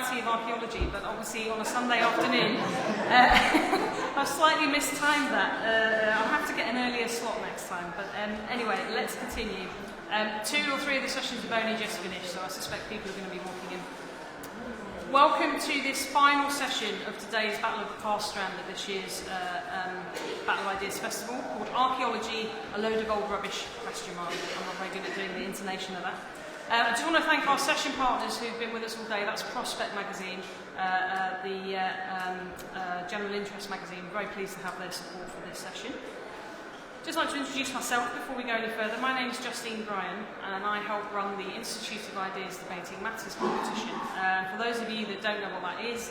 Materiality of Archaeology, but obviously on a Sunday afternoon, I've slightly mistimed that. I'll have to get an earlier slot next time, but anyway, let's continue. 2 or 3 of the sessions have only just finished, so I suspect people are going to be walking in. Welcome to this final session of today's Battle of the Past strand of this year's Battle Ideas Festival, called Archaeology, a load of old rubbish, ? I'm not very good at doing the intonation of that. I just want to thank our session partners who've been with us all day. That's Prospect Magazine, the General Interest Magazine. I'm very pleased to have their support for this session. Just like to introduce myself before we go any further. My name is Justine Bryan, and I help run the Institute of Ideas Debating Matters competition. For those of you that don't know what that is,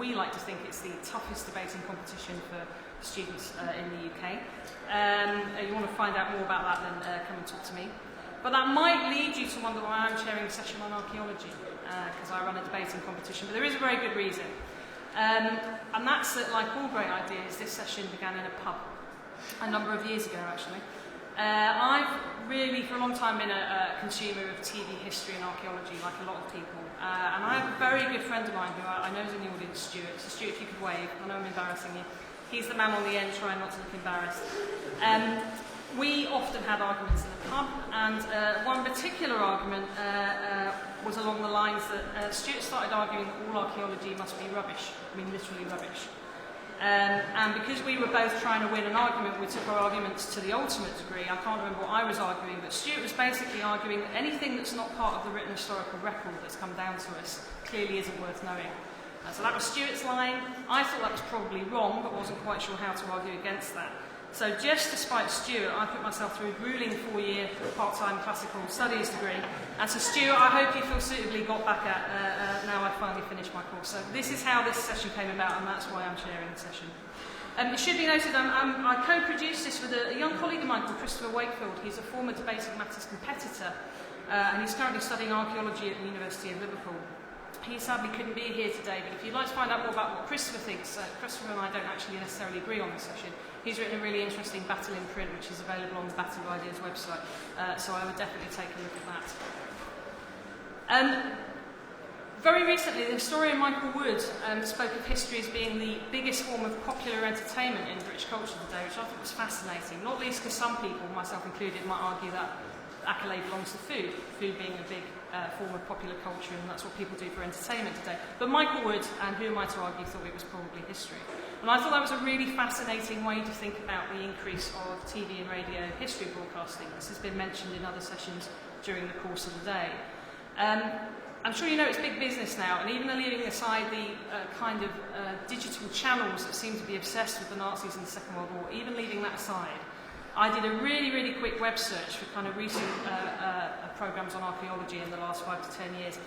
we like to think it's the toughest debating competition for students in the UK. You want to find out more about that, then come and talk to me. But that might lead you to wonder why I'm chairing a session on archaeology, because I run a debating competition. But there is a very good reason. And that's that, like all great ideas, this session began in a pub a number of years ago, actually. I've really, for a long time, been a consumer of TV history and archaeology, like a lot of people. And I have a very good friend of mine who I know is in the audience, Stuart. So, Stuart, if you could wave. I know I'm embarrassing you. He's the man on the end trying not to look embarrassed. We often had arguments in the pub, and one particular argument was along the lines that Stuart started arguing that all archaeology must be rubbish. I mean, literally rubbish. And because we were both trying to win an argument, we took our arguments to the ultimate degree. I can't remember what I was arguing, but Stuart was basically arguing that anything that's not part of the written historical record that's come down to us clearly isn't worth knowing. So that was Stuart's line. I thought that was probably wrong, but wasn't quite sure how to argue against that. So just despite Stuart, I put myself through a gruelling 4-year part-time classical studies degree. And so Stuart, I hope you feel suitably got back at now I've finally finished my course. So this is how this session came about, and that's why I'm chairing the session. It should be noted, I co-produced this with a young colleague of mine called Christopher Wakefield. He's a former Debating Matters competitor, and he's currently studying archaeology at the University of Liverpool. He sadly couldn't be here today, but if you'd like to find out more about what Christopher thinks, Christopher and I don't actually necessarily agree on this session. He's written a really interesting Battle in print, which is available on the Battle of Ideas website, so I would definitely take a look at that. Very recently, the historian Michael Wood spoke of history as being the biggest form of popular entertainment in British culture today, which I thought was fascinating, not least because some people, myself included, might argue that accolade belongs to food being a big form of popular culture, and that's what people do for entertainment today. But Michael Wood, and who am I to argue, thought it was probably history. And I thought that was a really fascinating way to think about the increase of TV and radio history broadcasting. This has been mentioned in other sessions during the course of the day. I'm sure you know it's big business now, and even leaving aside the kind of digital channels that seem to be obsessed with the Nazis in the Second World War, even leaving that aside, I did a really, really quick web search for kind of recent programs on archaeology in the last 5 to 10 years.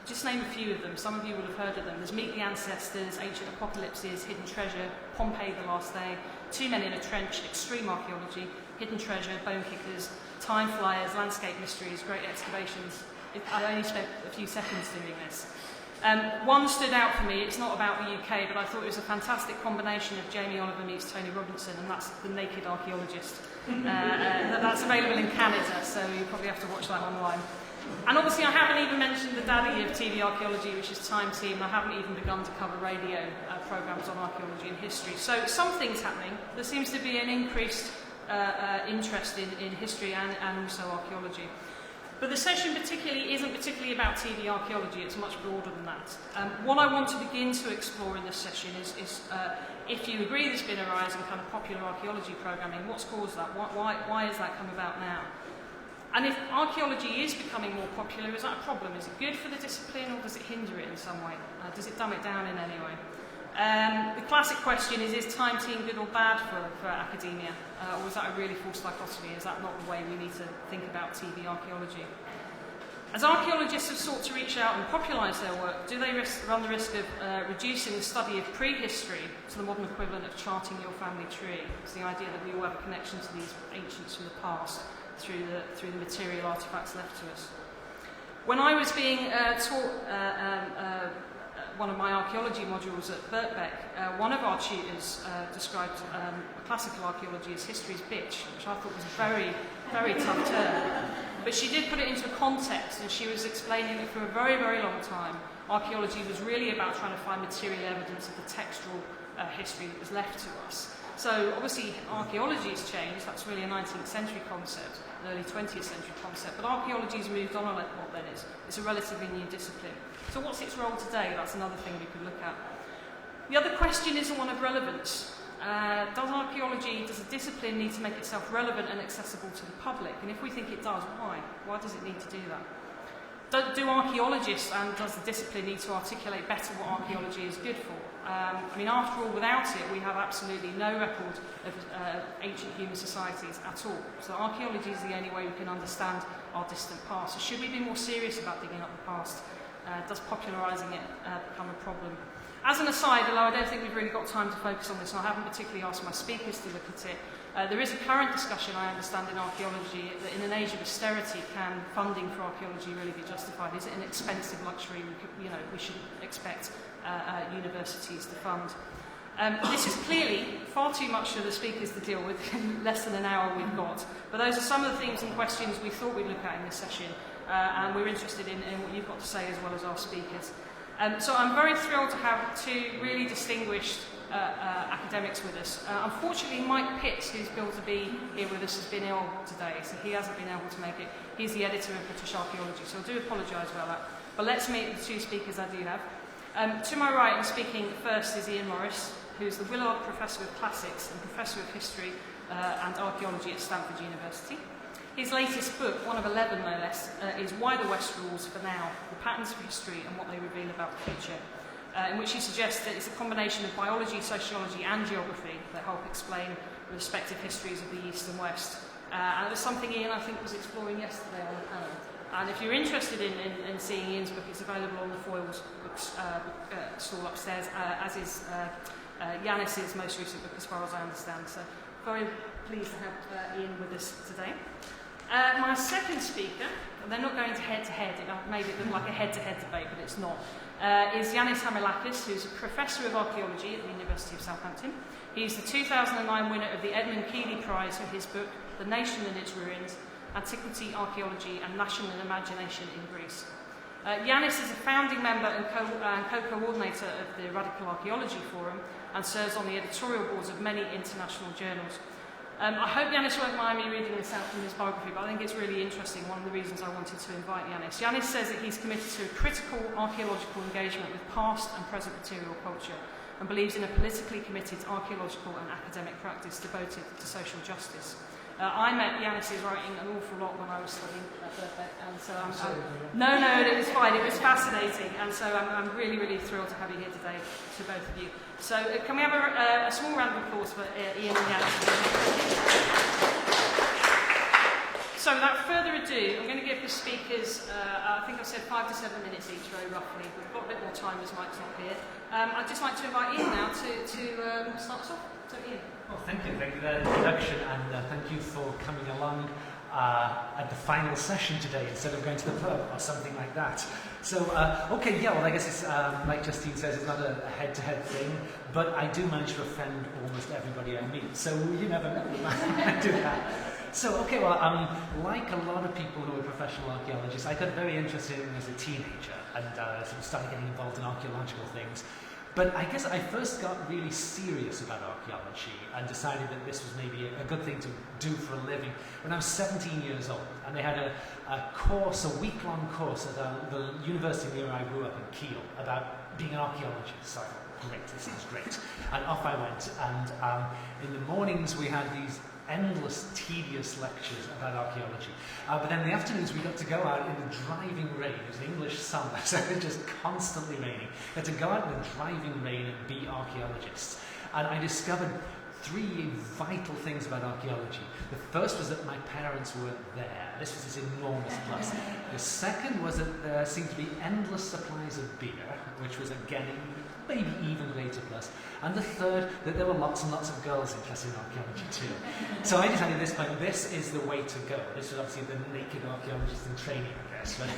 Just name a few of them. Some of you will have heard of them. There's Meet the Ancestors, Ancient Apocalypses, Hidden Treasure, Pompeii the Last Day, 2 Men in a Trench, Extreme Archaeology, Hidden Treasure, Bone Kickers, Time Flyers, Landscape Mysteries, Great Excavations. I only spent a few seconds doing this. One stood out for me. It's not about the UK, but I thought it was a fantastic combination of Jamie Oliver meets Tony Robinson, and that's The Naked Archaeologist. That's available in Canada, so you probably have to watch that online. And obviously I haven't even mentioned the daddy of TV archaeology, which is Time Team. I haven't even begun to cover radio programmes on archaeology and history. So something's happening. There seems to be an increased interest in history and also archaeology. But the session isn't particularly about TV archaeology, it's much broader than that. What I want to begin to explore in this session is if you agree there's been a rise in kind of popular archaeology programming, what's caused that? Why has that come about now? And if archaeology is becoming more popular, is that a problem? Is it good for the discipline, or does it hinder it in some way? Does it dumb it down in any way? The classic question is Time Team good or bad for academia? Or is that a really false dichotomy? Is that not the way we need to think about TV archaeology? As archaeologists have sought to reach out and popularise their work, do they run the risk of reducing the study of prehistory to the modern equivalent of charting your family tree? It's the idea that we all have a connection to these ancients from the past through the material artefacts left to us. When I was being taught one of my archaeology modules at Birkbeck, one of our tutors described classical archaeology as history's bitch, which I thought was a very, very tough term. But she did put it into a context, and she was explaining that for a very, very long time, archaeology was really about trying to find material evidence of the textual history that was left to us. So obviously archaeology has changed, that's really a 19th century concept, an early 20th century concept, but archaeology has moved on a lot then. It's a relatively new discipline. So what's its role today? That's another thing we could look at. The other question is the one of relevance. Does a discipline need to make itself relevant and accessible to the public? And if we think it does, why? Why does it need to do that? Do archaeologists and does the discipline need to articulate better what archaeology is good for? I mean, after all, without it, we have absolutely no record of ancient human societies at all. So archaeology is the only way we can understand our distant past. So should we be more serious about digging up the past? Does popularising it become a problem? As an aside, although I don't think we've really got time to focus on this, and I haven't particularly asked my speakers to look at it, there is a current discussion, I understand, in archaeology that in an age of austerity, can funding for archaeology really be justified? Is it an expensive luxury we shouldn't expect universities to fund? This is clearly far too much for the speakers to deal with in less than an hour we've got, but those are some of the themes and questions we thought we'd look at in this session, and we're interested in what you've got to say as well as our speakers. So I'm very thrilled to have two really distinguished academics with us. Unfortunately, Mike Pitts, who's billed to be here with us, has been ill today, so he hasn't been able to make it. He's the editor of British Archaeology, so I do apologise about that. But let's meet the two speakers I do have. To my right, and speaking first, is Ian Morris, who's the Willard Professor of Classics and Professor of History and Archaeology at Stanford University. His latest book, one of 11 no less, is Why the West Rules for Now, The Patterns of History and What They Reveal About the Future, in which he suggests that it's a combination of biology, sociology and geography that help explain the respective histories of the East and West. And it was something Ian, I think, was exploring yesterday on the panel. And if you're interested in seeing Ian's book, it's available on the Foyles books stall upstairs, as is Yannis's most recent book, as far as I understand. So very pleased to have Ian with us today. My second speaker, and they're not going to head-to-head, it made it look like a head-to-head debate, but it's not, is Yannis Hamilakis, who's a Professor of Archaeology at the University of Southampton. He's the 2009 winner of the Edmund Keeley Prize for his book, The Nation and Its Ruins, Antiquity, Archaeology and National Imagination in Greece. Yannis is a founding member and co-coordinator of the Radical Archaeology Forum and serves on the editorial boards of many international journals. I hope Yannis won't mind me reading this out from his biography, but I think it's really interesting, one of the reasons I wanted to invite Yannis. Yannis says that he's committed to a critical archaeological engagement with past and present material culture and believes in a politically committed archaeological and academic practice devoted to social justice. I met Yannis's writing an awful lot when I was studying at Birkbeck, and so no, it was fine, it was fascinating, and so I'm really, really thrilled to have you here today, to both of you. So can we have a small round of applause for Ian and Yannis? So without further ado, I'm going to give the speakers, I think I've said 5 to 7 minutes each, very roughly. We've got a bit more time as Mike's not here. I'd just like to invite Ian now to start us off. So Ian. Well, thank you for that introduction, and thank you for coming along at the final session today instead of going to the pub or something like that. So, okay, yeah, well, I guess it's, like Justine says, it's not a head-to-head thing, but I do manage to offend almost everybody I meet, so you never know, I do that. So, okay, well, like a lot of people who are professional archaeologists, I got very interested in as a teenager and sort of started getting involved in archaeological things. But I guess I first got really serious about archaeology and decided that this was maybe a good thing to do for a living when I was 17 years old. And they had a week-long course at the university near where I grew up in Kiel about being an archaeologist. So I thought, great, this is great. And off I went. And in the mornings we had these endless, tedious lectures about archaeology. But then in the afternoons we got to go out in the driving rain. It was English summer, so it was just constantly raining. We had to go out in the driving rain and be archaeologists. And I discovered 3 vital things about archaeology. The first was that my parents weren't there. This was this enormous plus. The second was that there seemed to be endless supplies of beer, which was again maybe even greater plus. And the third, that there were lots and lots of girls interested in archaeology too. So I decided at this point, this is the way to go. This was obviously the naked archaeologist in training, I guess. But,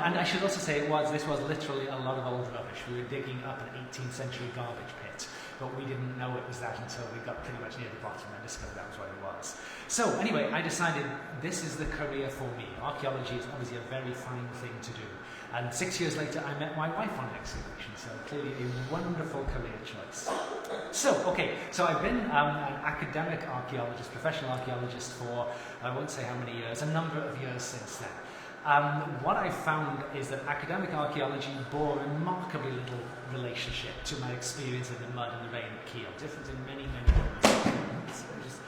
and I should also say this was literally a lot of old rubbish. We were digging up an 18th century garbage pit. but we didn't know it was that until we got pretty much near the bottom and discovered that was what it was. So anyway, I decided this is the career for me. Archaeology is obviously a very fine thing to do. And 6 years later, I met my wife on an excavation, so clearly a wonderful career choice. So I've been an academic archaeologist, professional archaeologist for, I won't say how many years, a number of years since then. What I found is that academic archaeology bore remarkably little relationship to my experience in the mud and the rain at Kiel, different in many, many ways. So just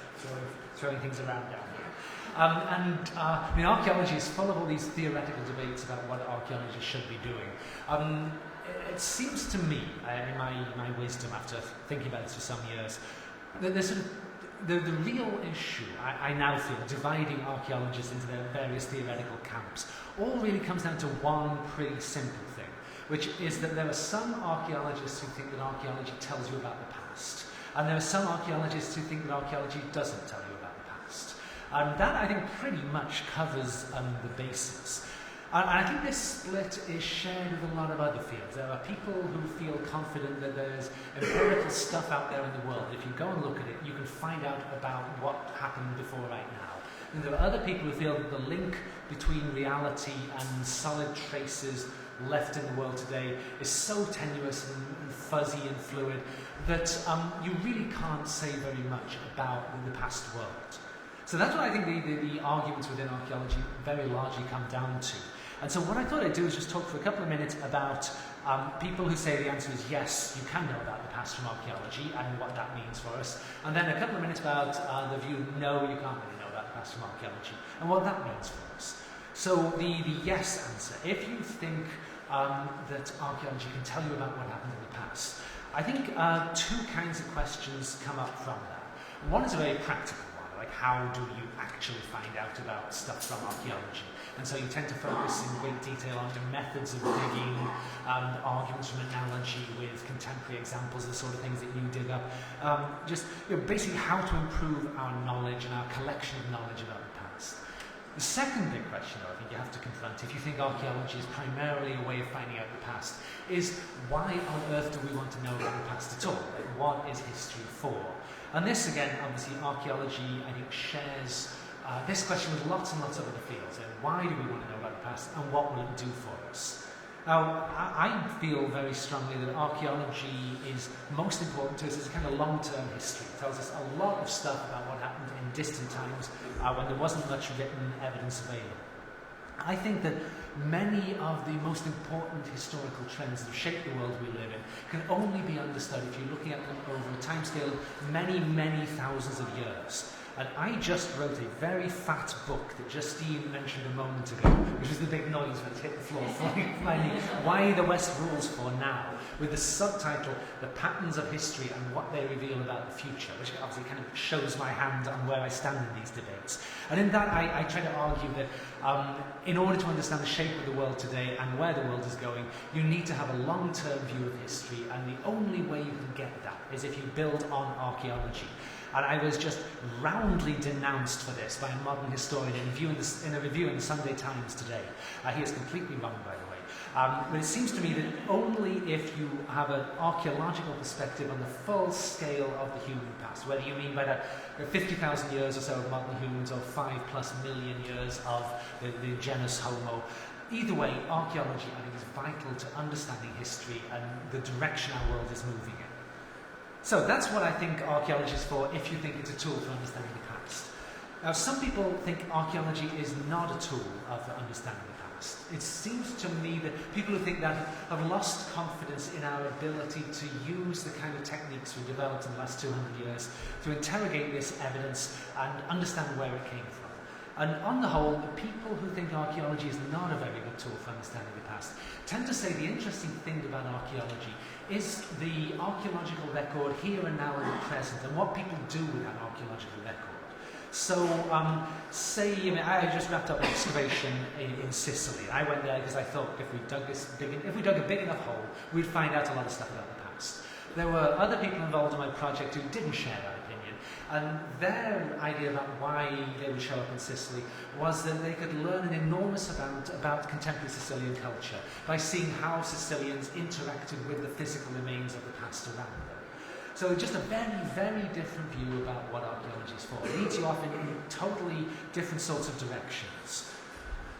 throwing things around down here. I mean, archaeology is full of all these theoretical debates about what archaeology should be doing. It seems to me, in my wisdom after thinking about this for some years, that the real issue, I now feel, dividing archaeologists into their various theoretical camps, all really comes down to one pretty simple thing, which is that there are some archaeologists who think that archaeology tells you about the past, and there are some archaeologists who think that archaeology doesn't tell you about the past. And that, I think, pretty much covers the basis. And I think this split is shared with a lot of other fields. There are people who feel confident that there's empirical stuff out there in the world. If you go and look at it, you can find out about what happened before right now. And there are other people who feel that the link between reality and solid traces left in the world today is so tenuous and fuzzy and fluid that you really can't say very much about the past world. So that's what I think the arguments within archaeology very largely come down to. And so what I thought I'd do is just talk for a couple of minutes about people who say the answer is yes, you can know about the past from archaeology and what that means for us. And then a couple of minutes about the view, no, you can't really know about the past from archaeology and what that means for us. So the yes answer, if you think that archaeology can tell you about what happened in the past, I think two kinds of questions come up from that. One is a very practical one, like how do you actually find out about stuff from archaeology? And so you tend to focus in great detail on the methods of digging, arguments from analogy with contemporary examples, the sort of things that you dig up. Basically how to improve our knowledge and our collection of knowledge about the past. The second big question, though, I think you have to confront, if you think archaeology is primarily a way of finding out the past, is why on earth do we want to know about the past at all? Like, what is history for? And this, again, obviously, archaeology, I think, shares this question with lots and lots of other fields. Why do we want to know about the past, and what will it do for us? Now, I feel very strongly that archaeology is most important to us as a kind of long-term history. It tells us a lot of stuff about what happened in distant times when there wasn't much written evidence available. I think that many of the most important historical trends that shape the world we live in can only be understood if you're looking at them over a timescale of many, many thousands of years. And I just wrote a very fat book that Justine mentioned a moment ago, which was the big noise when it hit the floor, finding Why the West Rules for Now, with the subtitle, The Patterns of History and What They Reveal About the Future, which obviously kind of shows my hand on where I stand in these debates. And in that, I try to argue that in order to understand the shape of the world today and where the world is going, you need to have a long-term view of history, and the only way you can get that is if you build on archaeology. And I was just roundly denounced for this by a modern historian in a review in the Sunday Times today. He is completely wrong, by the way. But it seems to me that only if you have an archaeological perspective on the full scale of the human past, whether you mean by that 50,000 years or so of modern humans or 5+ million years of the genus Homo, either way, archaeology, I think, is vital to understanding history and the direction our world is moving in. So that's what I think archaeology is for, if you think it's a tool for understanding the past. Now, some people think archaeology is not a tool for understanding the past. It seems to me that people who think that have lost confidence in our ability to use the kind of techniques we developed in the last 200 years to interrogate this evidence and understand where it came from. And on the whole, the people who think archaeology is not a very good tool for understanding the past tend to say the interesting thing about archaeology is the archaeological record here and now in the present, and what people do with that archaeological record. So, I just wrapped up an excavation in Sicily. I went there because I thought if we dug a big enough hole, we'd find out a lot of stuff about the past. There were other people involved in my project who didn't share that opinion, and their idea about why they would show up in Sicily was that they could learn an enormous amount about contemporary Sicilian culture by seeing how Sicilians interacted with the physical remains of the past around them. So just a very, very different view about what archaeology is for. It leads you off in totally different sorts of directions.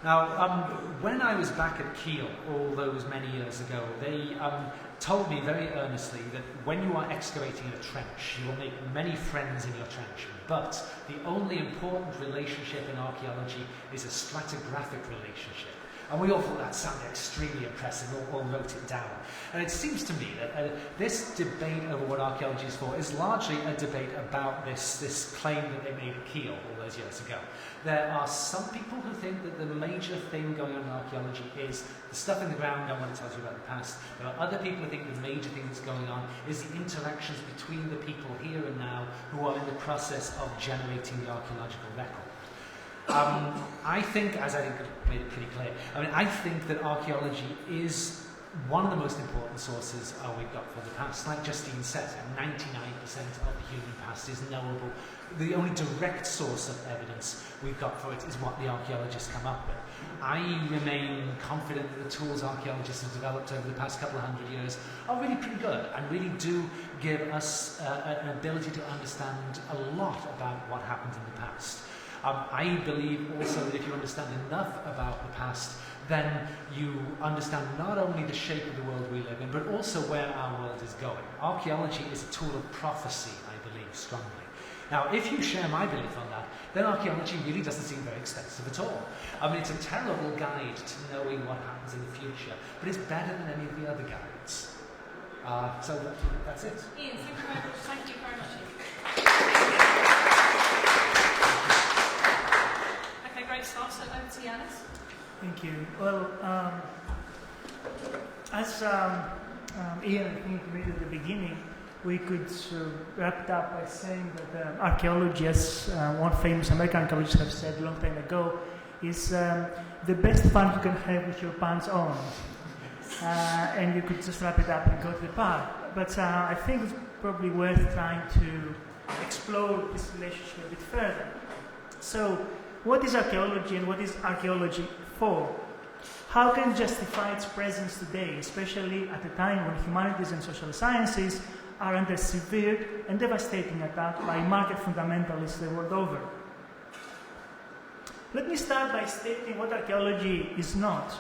Now, when I was back at Kiel all those many years ago, they told me very earnestly that when you are excavating a trench, you will make many friends in your trench, but the only important relationship in archaeology is a stratigraphic relationship. And we all thought that sounded extremely impressive, all wrote it down. And it seems to me that this debate over what archaeology is for is largely a debate about this claim that they made at Kiel all those years ago. There are some people who think that the major thing going on in archaeology is the stuff in the ground and what it tells you about the past. There are other people who think the major thing that's going on is the interactions between the people here and now who are in the process of generating the archaeological record. I think, as I think I made it pretty clear, I think that archaeology is one of the most important sources we've got for the past. Like Justine said, 99% of the human past is knowable. The only direct source of evidence we've got for it is what the archaeologists come up with. I remain confident that the tools archaeologists have developed over the past couple of hundred years are really pretty good and really do give us an ability to understand a lot about what happened in the past. I believe also that if you understand enough about the past, then you understand not only the shape of the world we live in, but also where our world is going. Archaeology is a tool of prophecy, I believe, strongly. Now, if you share my belief on that, then archaeology really doesn't seem very expensive at all. It's a terrible guide to knowing what happens in the future, but it's better than any of the other guides. So that's it. Ian, thank you very much. Thank you very much. Okay, great start. So over to Yannis. Thank you. Well, as Ian, I think, made at the beginning, we could wrap it up by saying that archaeology, as one famous American archaeologist have said a long time ago, is the best fun you can have with your pants on. And you could just wrap it up and go to the pub. But I think it's probably worth trying to explore this relationship a bit further. So, what is archaeology and what is archaeology for? How can it justify its presence today, especially at a time when humanities and social sciences are under severe and devastating attack by market fundamentalists the world over? Let me start by stating what archaeology is not.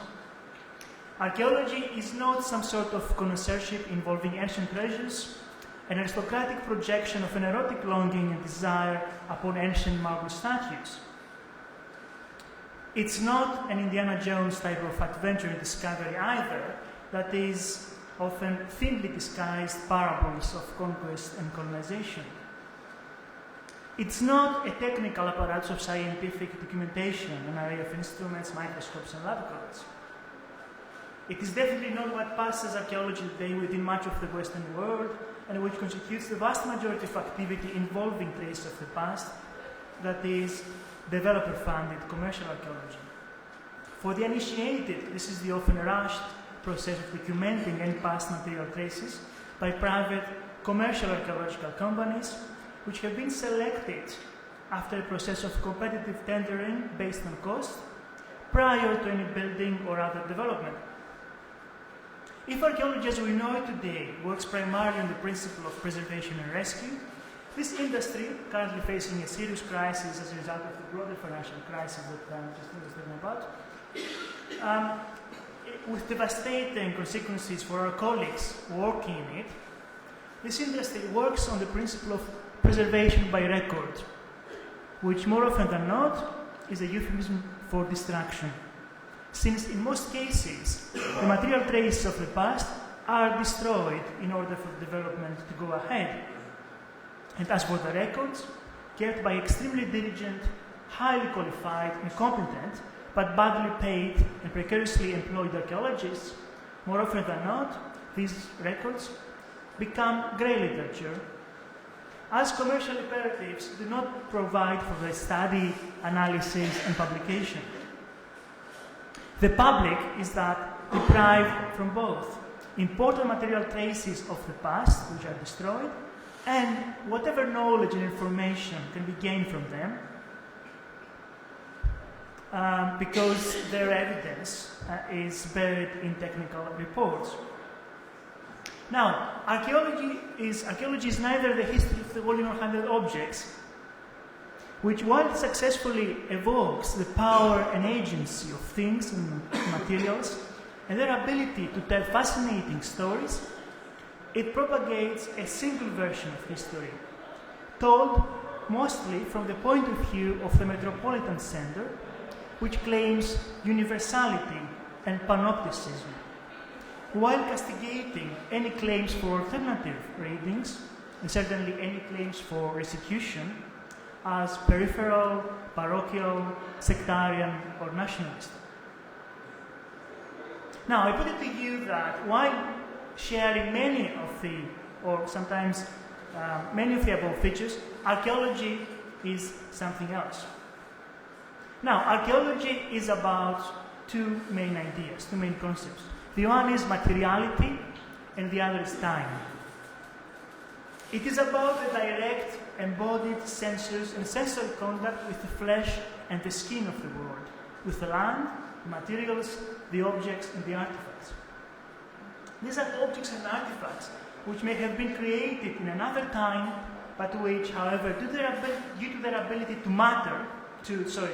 Archaeology is not some sort of connoisseurship involving ancient treasures, an aristocratic projection of an erotic longing and desire upon ancient marble statues. It's not an Indiana Jones type of adventure and discovery either, that is often thinly disguised parables of conquest and colonization. It's not a technical apparatus of scientific documentation, an array of instruments, microscopes, and lab coats. It is definitely not what passes archaeology today within much of the Western world, and which constitutes the vast majority of activity involving traces of the past, that is, developer-funded commercial archaeology. For the uninitiated, this is the often rushed process of documenting any past material traces by private commercial archaeological companies, which have been selected after a process of competitive tendering based on cost, prior to any building or other development. If archaeology as we know it today works primarily on the principle of preservation and rescue, this industry, currently facing a serious crisis as a result of the broader financial crisis that Justine was talking about, with devastating consequences for our colleagues working in it, this industry works on the principle of preservation by record, which more often than not is a euphemism for destruction, since in most cases the material traces of the past are destroyed in order for development to go ahead. And as for the records, kept by extremely diligent, highly qualified and competent, but badly paid and precariously employed archaeologists, more often than not, these records become grey literature, as commercial imperatives do not provide for their study, analysis, and publication. The public is that deprived from both important material traces of the past, which are destroyed, and whatever knowledge and information can be gained from them, because their evidence is buried in technical reports. Now, archaeology is neither the history of the volume of 100 objects, which while successfully evokes the power and agency of things and materials, and their ability to tell fascinating stories, it propagates a single version of history, told mostly from the point of view of the metropolitan center, which claims universality and panopticism, while castigating any claims for alternative readings, and certainly any claims for restitution, as peripheral, parochial, sectarian, or nationalist. Now, I put it to you that while sharing many of the, or sometimes many of the above features, archaeology is something else. Now, archaeology is about two main ideas, two main concepts. The one is materiality, and the other is time. It is about the direct, embodied sensuous and sensual contact with the flesh and the skin of the world, with the land, the materials, the objects, and the artifacts. These are objects and artifacts which may have been created in another time, but which, however, due to their ability to matter, due to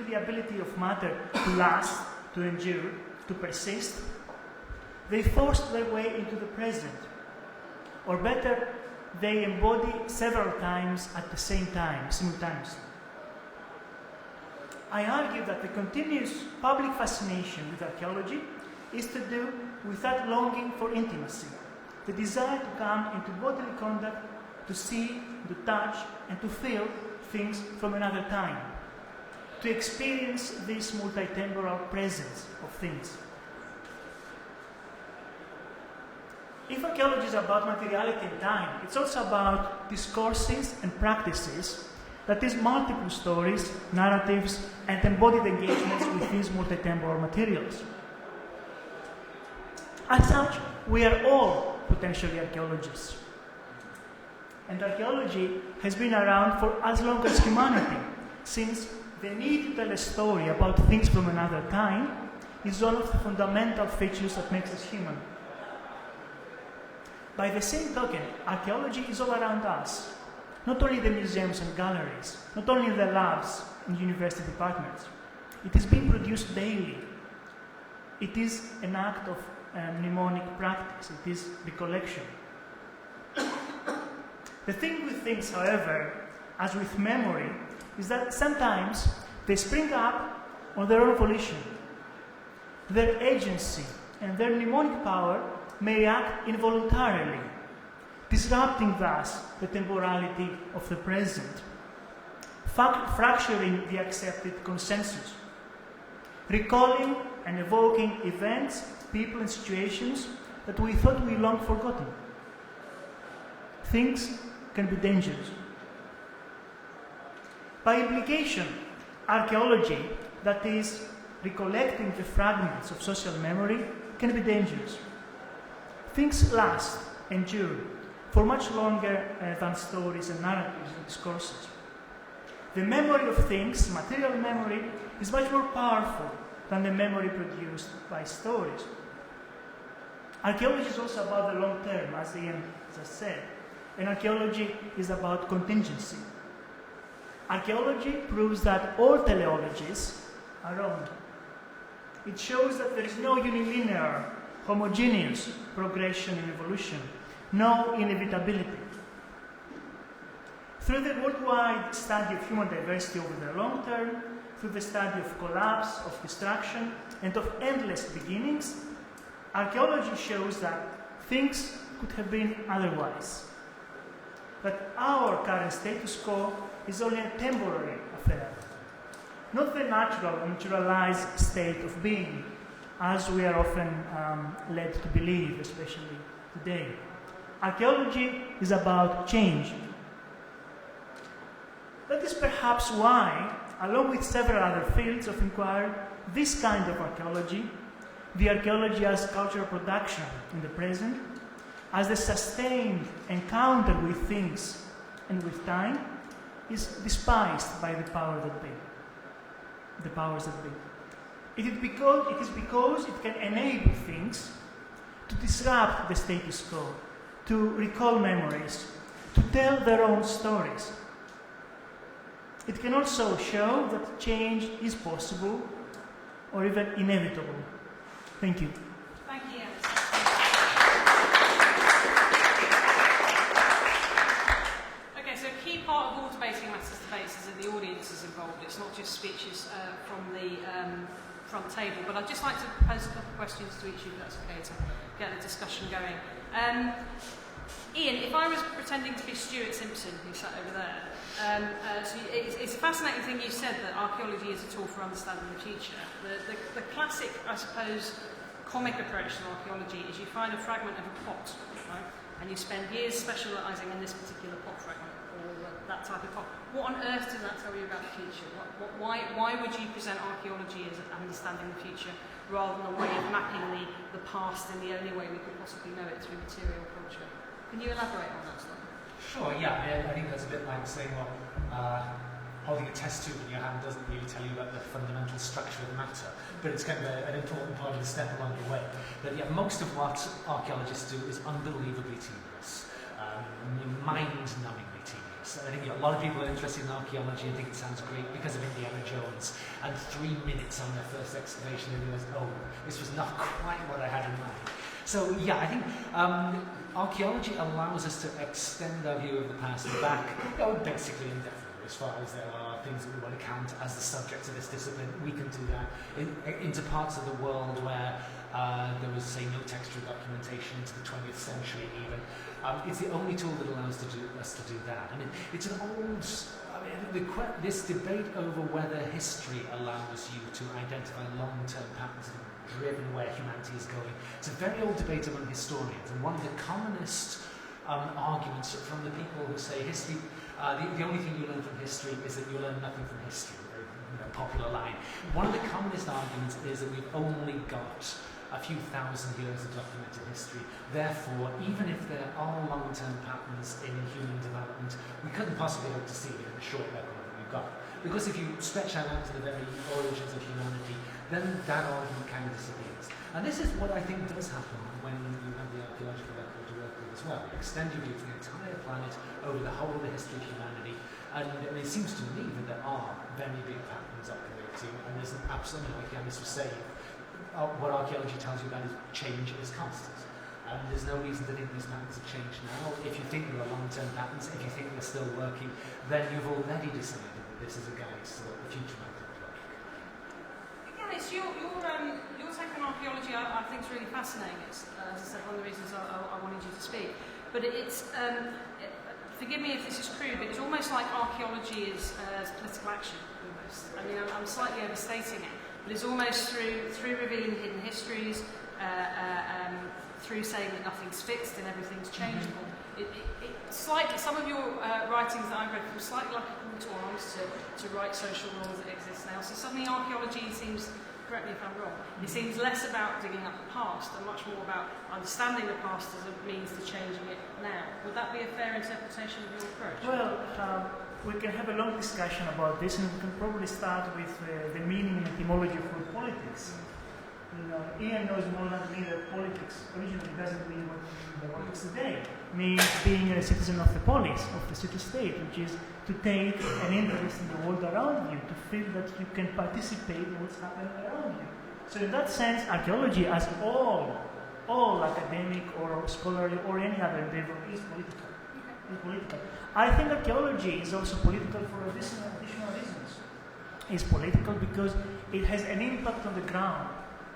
the ability of matter to last, to endure, to persist, they forced their way into the present. Or better, they embody several times at the same time, simultaneously. I argue that the continuous public fascination with archaeology is to do with that longing for intimacy, the desire to come into bodily contact, to see, to touch, and to feel things from another time, to experience this multi-temporal presence of things. If archaeology is about materiality and time, it's also about discourses and practices, that is, multiple stories, narratives, and embodied engagements with these multi-temporal materials. As such, we are all potentially archaeologists. And archaeology has been around for as long as humanity, since the need to tell a story about things from another time is one of the fundamental features that makes us human. By the same token, archaeology is all around us, not only the museums and galleries, not only the labs and university departments. It is being produced daily. It is an act of mnemonic practice. It is recollection. The thing with things, however, as with memory, is that sometimes they spring up on their own volition. Their agency and their mnemonic power may act involuntarily, disrupting thus the temporality of the present, fracturing the accepted consensus, recalling and evoking events, people, and situations that we thought we long forgotten. Things can be dangerous. By implication, archaeology, that is, recollecting the fragments of social memory, can be dangerous. Things last, endure, for much longer than stories and narratives and discourses. The memory of things, material memory, is much more powerful than the memory produced by stories. Archaeology is also about the long term, as Ian just said, and archaeology is about contingency. Archaeology proves that all teleologies are wrong. It shows that there is no unilinear, homogeneous progression and evolution, no inevitability. Through the worldwide study of human diversity over the long term, through the study of collapse, of destruction, and of endless beginnings, archaeology shows that things could have been otherwise. That our current status quo is only a temporary affair, not the natural, naturalized state of being, as we are often led to believe, especially today. Archaeology is about change. That is perhaps why, along with several other fields of inquiry, this kind of archaeology, the archaeology as cultural production in the present, as the sustained encounter with things and with time, is despised by the power that be, the powers that be. It is because it can enable things to disrupt the status quo, to recall memories, to tell their own stories. It can also show that change is possible or even inevitable. Thank you. Thank you, Yannis. Okay, so a key part of all debating matters debates is that the audience is involved. It's not just speeches from the front table. But I'd just like to pose a couple of questions to each of you, if that's okay, to get the discussion going. Ian, if I was pretending to be Stuart Simpson, who sat over there, so it's a fascinating thing you said, that archaeology is a tool for understanding the future. The classic, I suppose, comic approach to archaeology is you find a fragment of a pot, right? And you spend years specialising in this particular pot fragment, or that type of pot. What on earth does that tell you about the future? Why would you present archaeology as understanding the future, rather than a way of mapping the past in the only way we could possibly know it, through material culture? Can you elaborate on that stuff? Sure, yeah. I think that's a bit like saying, well, holding a test tube in your hand doesn't really tell you about the fundamental structure of matter, but it's kind of an important part of the step along the way. But yeah, most of what archaeologists do is unbelievably tedious, mind-numbingly tedious. I think a lot of people are interested in archaeology and think it sounds great because of Indiana Jones, and 3 minutes on their first excavation and realize, oh, this was not quite what I had in mind. So yeah, I think archaeology allows us to extend our view of the past back, basically indefinitely, as far as there are things that we want to count as the subjects of this discipline. We can do that into parts of the world where there was, say, no textual documentation, into the 20th century even. It's the only tool that allows us to do that. I mean, it's an old... this debate over whether history allows you to identify long-term patterns that have driven where humanity is going. It's a very old debate among historians, and one of the commonest arguments from the people who say history, the only thing you learn from history is that you learn nothing from history. Very, popular line. One of the commonest arguments is that we've only got a few thousand years of documented history. Therefore, even if there are long-term patterns in human development, we couldn't possibly hope to see it in the short record that we've got. Because if you stretch out to the very origins of humanity, then that argument kind of disappears. And this is what I think does happen when you have the archaeological record to work with as well. You extend your view to the entire planet over the whole of the history of humanity, and it seems to me that there are very big patterns operating, and there's an absolute, like Yannis was saying, what archaeology tells you about is change is constant. And there's no reason to think these patterns have changed now. If you think there are long-term patterns, if you think they're still working, then you've already decided that this is a guide to what the future might look like. Yannis, your take on archaeology I think is really fascinating. It's, as I said, one of the reasons I wanted you to speak. But it's, forgive me if this is crude, but it's almost like archaeology is political action, almost. I mean, I'm slightly overstating it. But it's almost through revealing hidden histories, through saying that nothing's fixed and everything's changeable. Slightly, some of your writings that I've read feel slightly like a call to arms to write social norms that exist now. So suddenly archaeology seems, correct me if I'm wrong, it seems less about digging up the past and much more about understanding the past as a means to changing it now. Would that be a fair interpretation of your approach? Well, we can have a long discussion about this, and we can probably start with the meaning and etymology of word politics. Ian knows more than me that politics originally doesn't mean what politics today. It means being a citizen of the polis, of the city-state, which is to take an interest in the world around you, to feel that you can participate in what's happening around you. So in that sense, archaeology, as all academic or scholarly or any other endeavor, is political. I think archaeology is also political for additional reasons. It's political because it has an impact on the ground.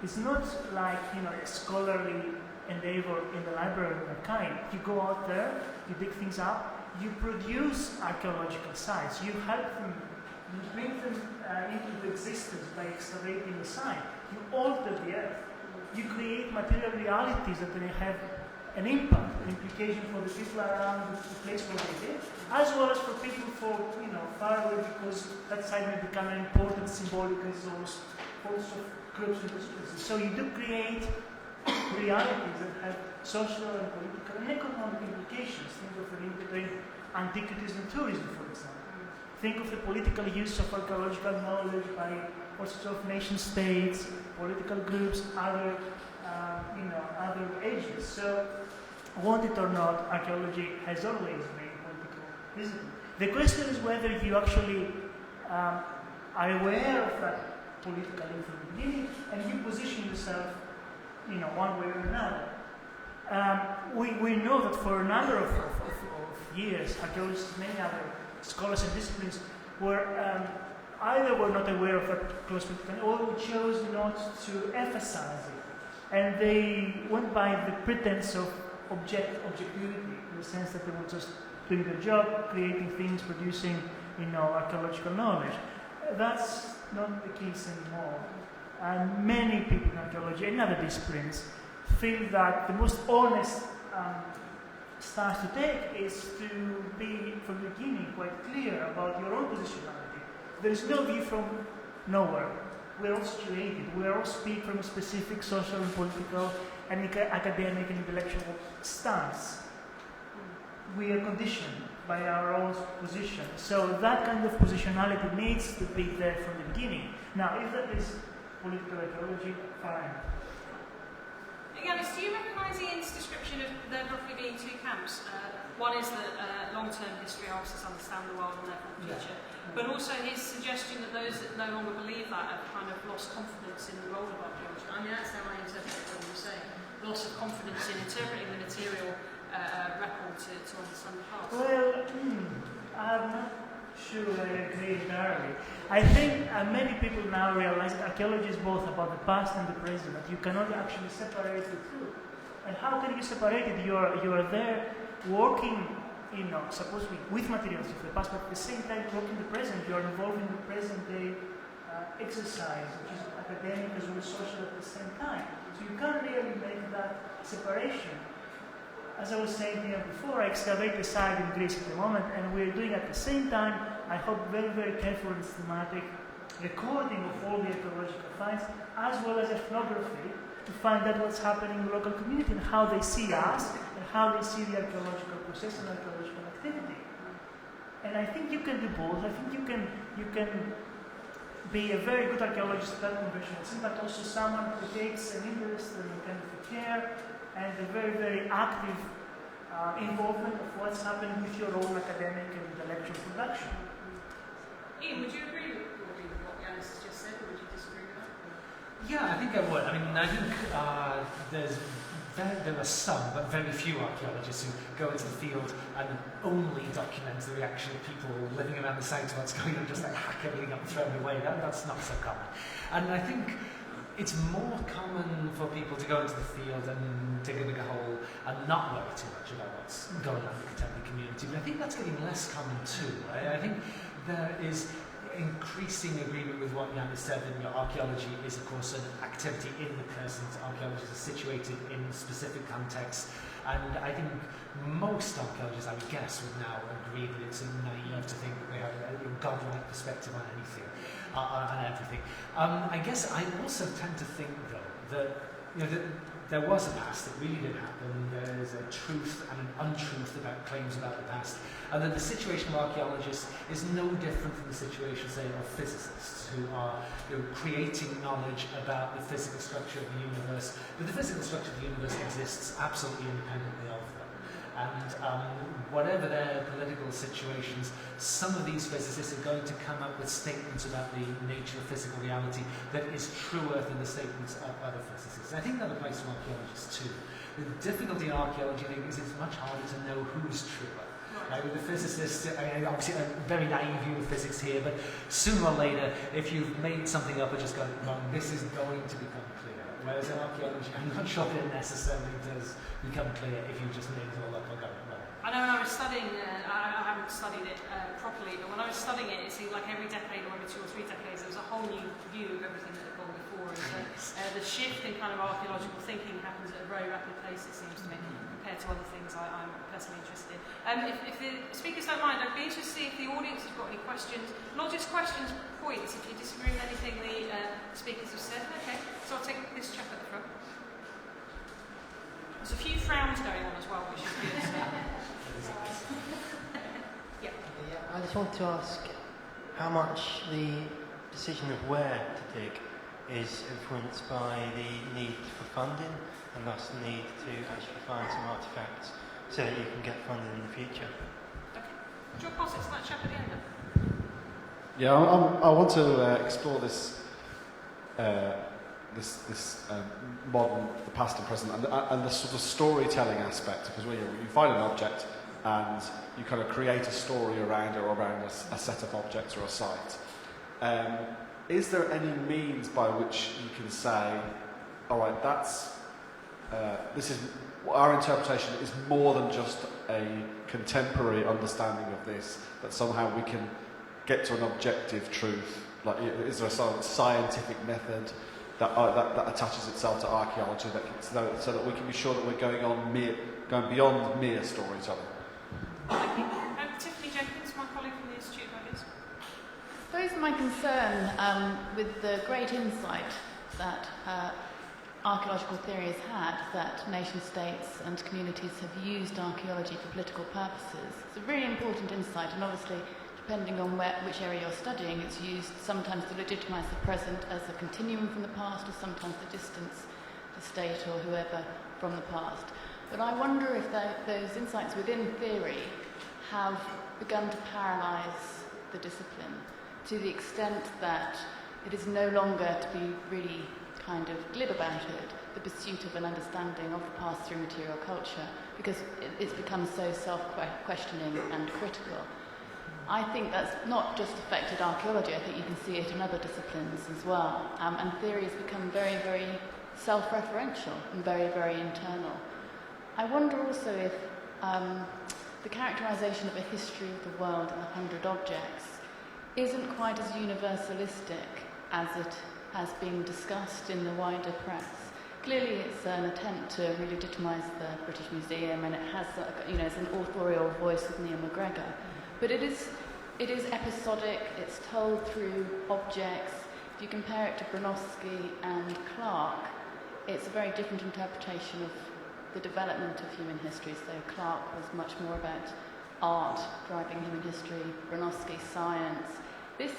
It's not like a scholarly endeavor in the library of a kind. You go out there, you dig things up, you produce archaeological sites, you help them, you bring them into existence by excavating the site. You alter the earth. You create material realities that may have an impact, an implication for the people around the place where they live, as well as for people far away, because that site may become an important symbolic resource for groups and resources. So you do create realities that have social and political and economic implications. Think of the link between antiquities and tourism, for example. Think of the political use of archaeological knowledge by all sorts of nation states, political groups, other other ages. So, want it or not, archaeology has always been political discipline. The question is whether you actually are aware of that political link from the beginning, and you position yourself, one way or another. We know that for a number of years, archaeologists, many other scholars and disciplines were either were not aware of that close political, or chose not to emphasize it, and they went by the pretense of objectivity, in the sense that they were just doing their job, creating things, producing, archaeological knowledge. That's not the case anymore. And many people in archaeology and other disciplines feel that the most honest stance to take is to be, from the beginning, quite clear about your own positionality. There is no view from nowhere. We're all situated. We all speak from a specific social and political and academic and intellectual stance. We are conditioned by our own position. So that kind of positionality needs to be there from the beginning. Now, if that is political archaeology, fine. Yannis, do you recognise Ian's description of there roughly being two camps? One is that long-term historiologists understand the world and therefore the future, but also his suggestion that those that no longer believe that have kind of lost confidence in the role of archaeology. I mean, that's how I interpret what you're saying. Loss of confidence in interpreting the material record to understand the past. Well, I'm not sure I agree entirely. I think many people now realize that archaeology is both about the past and the present, that you cannot actually separate the two. And how can you separate it? You are there working, supposedly with materials of the past, but at the same time working the present. You are involved in the present day exercise, which is academic as well as social at the same time. So you can't really make that separation. As I was saying here before, I excavate the site in Greece at the moment, and we're doing at the same time, I hope, very, very careful and systematic recording of all the archaeological finds, as well as ethnography, to find out what's happening in the local community and how they see us, and how they see the archaeological process and archaeological activity. And I think you can do both. I think you can be a very good archaeologist without conventional sense, but also someone who takes an interest and kind of a care and a very, very active involvement of what's happening with your own academic and intellectual production. Ian, would you agree with what Yannis has just said, or would you disagree with that? Yeah, I think I would. I mean, I think there are some, but very few archaeologists who go into the field and only document the reaction of people living around the site to what's going on, just like hack everything up and throw it away. That's not so common. And I think it's more common for people to go into the field and dig a big hole and not worry too much about what's going on in the contemporary community. But I think that's getting less common too. I think there is increasing agreement with what Yannis said in your archaeology is, of course, an activity in the present. Archaeologists are situated in specific contexts, and I think most archaeologists, I would guess, would now agree that it's naive to think that they have a godlike perspective on anything, on everything. I guess I also tend to think, though, that there was a past that really did happen. There is a truth and an untruth about claims about the past, and that the situation of archaeologists is no different from the situation, say, of physicists who are creating knowledge about the physical structure of the universe. But the physical structure of the universe exists absolutely independently of them. And whatever their political situations, some of these physicists are going to come up with statements about the nature of physical reality that is truer than the statements of other physicists. I think that applies to archaeologists too. The difficulty in archaeology, I think, is it's much harder to know who's truer. With the physicists, obviously a very naive view of physics here, but sooner or later, if you've made something up and just got it wrong, this is going to become clear. Whereas in archaeology, I'm not sure that it necessarily does become clear if you just made it all up or got it wrong. I know when I was studying, I haven't studied it properly, but when I was studying it, it seemed like every decade or every 2 or 3 decades, there was a whole new view of everything that had gone before. And the shift in kind of archaeological thinking happens at a very rapid pace, it seems to me, compared to other things I'm personally interested in. If the speakers don't mind, I'd be interested to see if the audience has got any questions, not just questions, points, if you disagree with anything the speakers have said. Okay, so I'll take this chap at the front. There's a few frowns going on as well, which is good. So. Yeah. I just want to ask how much the decision of where to dig is influenced by the need for funding and thus the need to actually find some artefacts so that you can get funding in the future. Okay. Do you want to pass it to that chap at the end then? Yeah, I want to explore this modern, the past and present, and the sort of storytelling aspect, because when you find an object and you kind of create a story around it or around a set of objects or a site. Is there any means by which you can say, all right, this is our interpretation is more than just a contemporary understanding of this, that somehow we can get to an objective truth? Like, is there a sort of scientific method that attaches itself to archaeology so that we can be sure that we're going beyond mere storytelling? Thank you. Tiffany Jenkins, my colleague from the Institute of Ideas. I suppose my concern with the great insight that archaeological theory has had, that nation-states and communities have used archaeology for political purposes, it's a really important insight, and obviously depending on which area you're studying, it's used sometimes to legitimise the present as a continuum from the past, or sometimes to distance the state or whoever from the past. But I wonder if those insights within theory have begun to paralyse the discipline to the extent that it is no longer to be really kind of glib about it, the pursuit of an understanding of the past through material culture, because it's become so self-questioning and critical. I think that's not just affected archaeology, I think you can see it in other disciplines as well. And theory has become very, very self-referential and very, very internal. I wonder also if the characterisation of a history of the world in 100 objects isn't quite as universalistic as it has been discussed in the wider press. Clearly it's an attempt to re-legitimise the British Museum, and it has, it's an authorial voice of Neil MacGregor. But it is episodic, it's told through objects. If you compare it to Bronowski and Clark, it's a very different interpretation of the development of human history. So Clark was much more about art driving human history, Bronowski science. This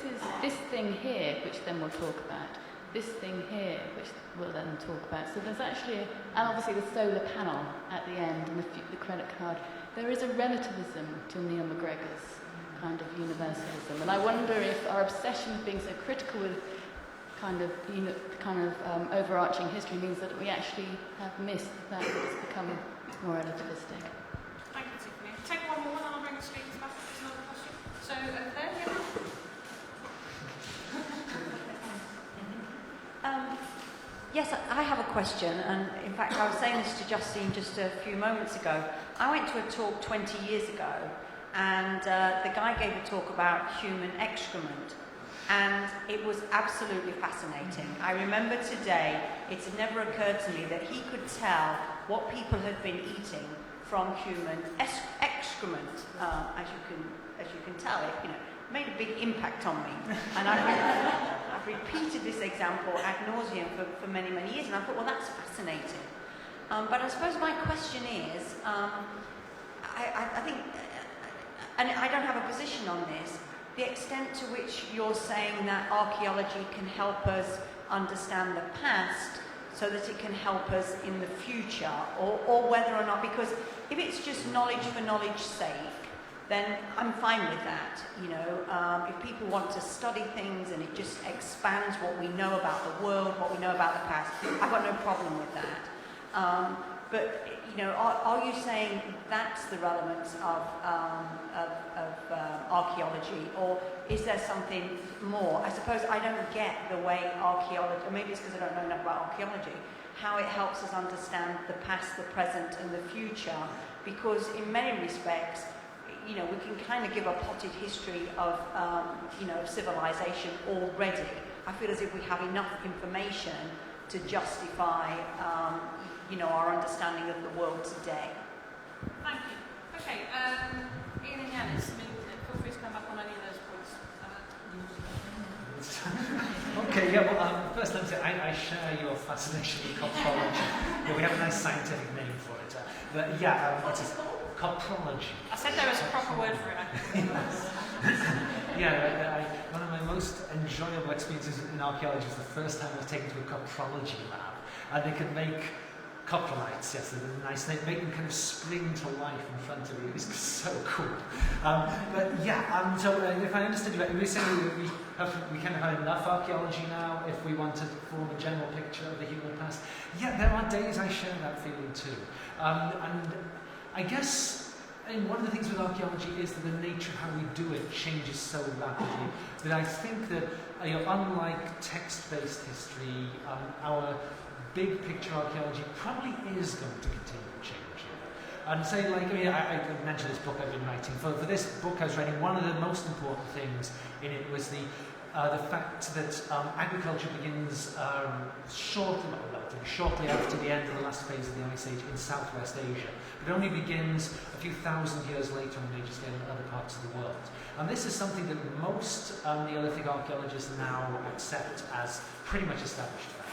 thing here, which then we'll talk about, this thing here, which we'll then talk about. So there's actually, and obviously the solar panel at the end and the credit card. There is a relativism to Neil MacGregor's kind of universalism, and I wonder if our obsession with being so critical with kind of overarching history means that we actually have missed the fact that it's become more relativistic. Thank you, Tiffany. Take one more, and I'll bring the speakers back if there's another question. So there, yeah. Yes, I have a question, and in fact I was saying this to Justine just a few moments ago. I went to a talk 20 years ago, and the guy gave a talk about human excrement, and it was absolutely fascinating. I remember today, it's never occurred to me that he could tell what people had been eating from human excrement. As you can tell, it made a big impact on me, and I've repeated this example ad nauseum for many, many years, and I thought, well, that's fascinating. But I suppose my question is, I think, and I don't have a position on this, the extent to which you're saying that archaeology can help us understand the past so that it can help us in the future, or whether or not, because if it's just knowledge for knowledge's sake, then I'm fine with that. If people want to study things and it just expands what we know about the world, what we know about the past, I've got no problem with that. But are you saying that's the relevance of archaeology, or is there something more? I suppose I don't get the way archaeology, or maybe it's because I don't know enough about archaeology, how it helps us understand the past, the present, and the future, because in many respects, we can kind of give a potted history of, civilization already. I feel as if we have enough information to justify, our understanding of the world today. Thank you. Okay, Ian and Yannis, feel free to come back on any of those points. Okay, yeah, well, first let me say, I share your fascination with coprology. Yeah, we have a nice scientific name for it. But yeah, What's it called? Coprology. I said there was a proper word for it. Yeah, one of my the most enjoyable experiences in archaeology was the first time I was taken to a coprology lab, and they could make coprolites, yes, they're nice, they make them kind of spring to life in front of you. It was so cool. But yeah, so if I understood you right, we're saying we kind of have enough archaeology now if we want to form a general picture of the human past. Yeah, there are days I share that feeling too. And I guess one of the things with archaeology is that the nature of how we do it changes so rapidly that I think that unlike text-based history, our big picture archaeology probably is going to continue changing. And say, like, I mentioned this book I've been writing. For this book I was writing, one of the most important things in it was the fact that agriculture begins relatively shortly after the end of the last phase of the Ice Age in Southwest Asia. It only begins a few thousand years later on a major scale in other parts of the world. And this is something that most Neolithic archaeologists now accept as pretty much established fact.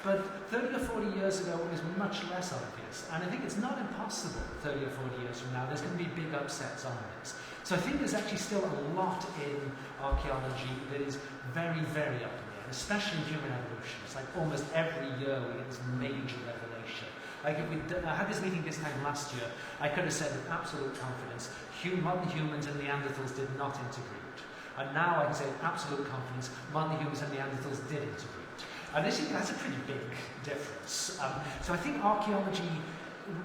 But 30 or 40 years ago it was much less obvious. And I think it's not impossible 30 or 40 years from now there's going to be big upsets on this. So I think there's actually still a lot in archaeology that is very, very up in the air, especially in human evolution. It's like almost every year we get this major revelation. Like if I had this meeting this time last year, I could have said with absolute confidence, modern humans and Neanderthals did not integrate. And now I can say with absolute confidence, modern humans and Neanderthals did integrate. And that's a pretty big difference. So I think archaeology,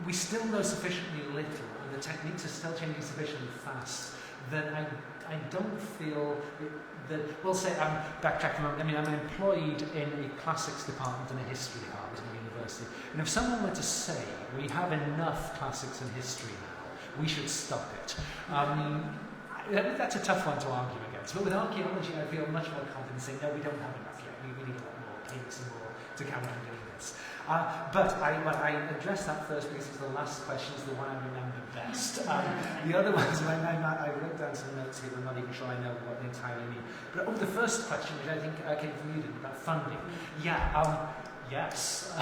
we still know sufficiently little, and the techniques are still changing sufficiently fast, that I don't feel that, we'll say, I'm backtracking, I'm employed in a classics department and a history department at the university, and if someone were to say, we have enough classics and history now, we should stop it. That's a tough one to argue against, but with archaeology I feel much more confident saying, no, we don't have enough yet, we need a lot more paints and more to carry on doing this. But I addressed that first because it's the last question, is the one I remember best. The other ones, I wrote down some notes here, I'm not even sure I know what they entirely mean. But the first question, which I think came from you, about funding. Yeah, yes.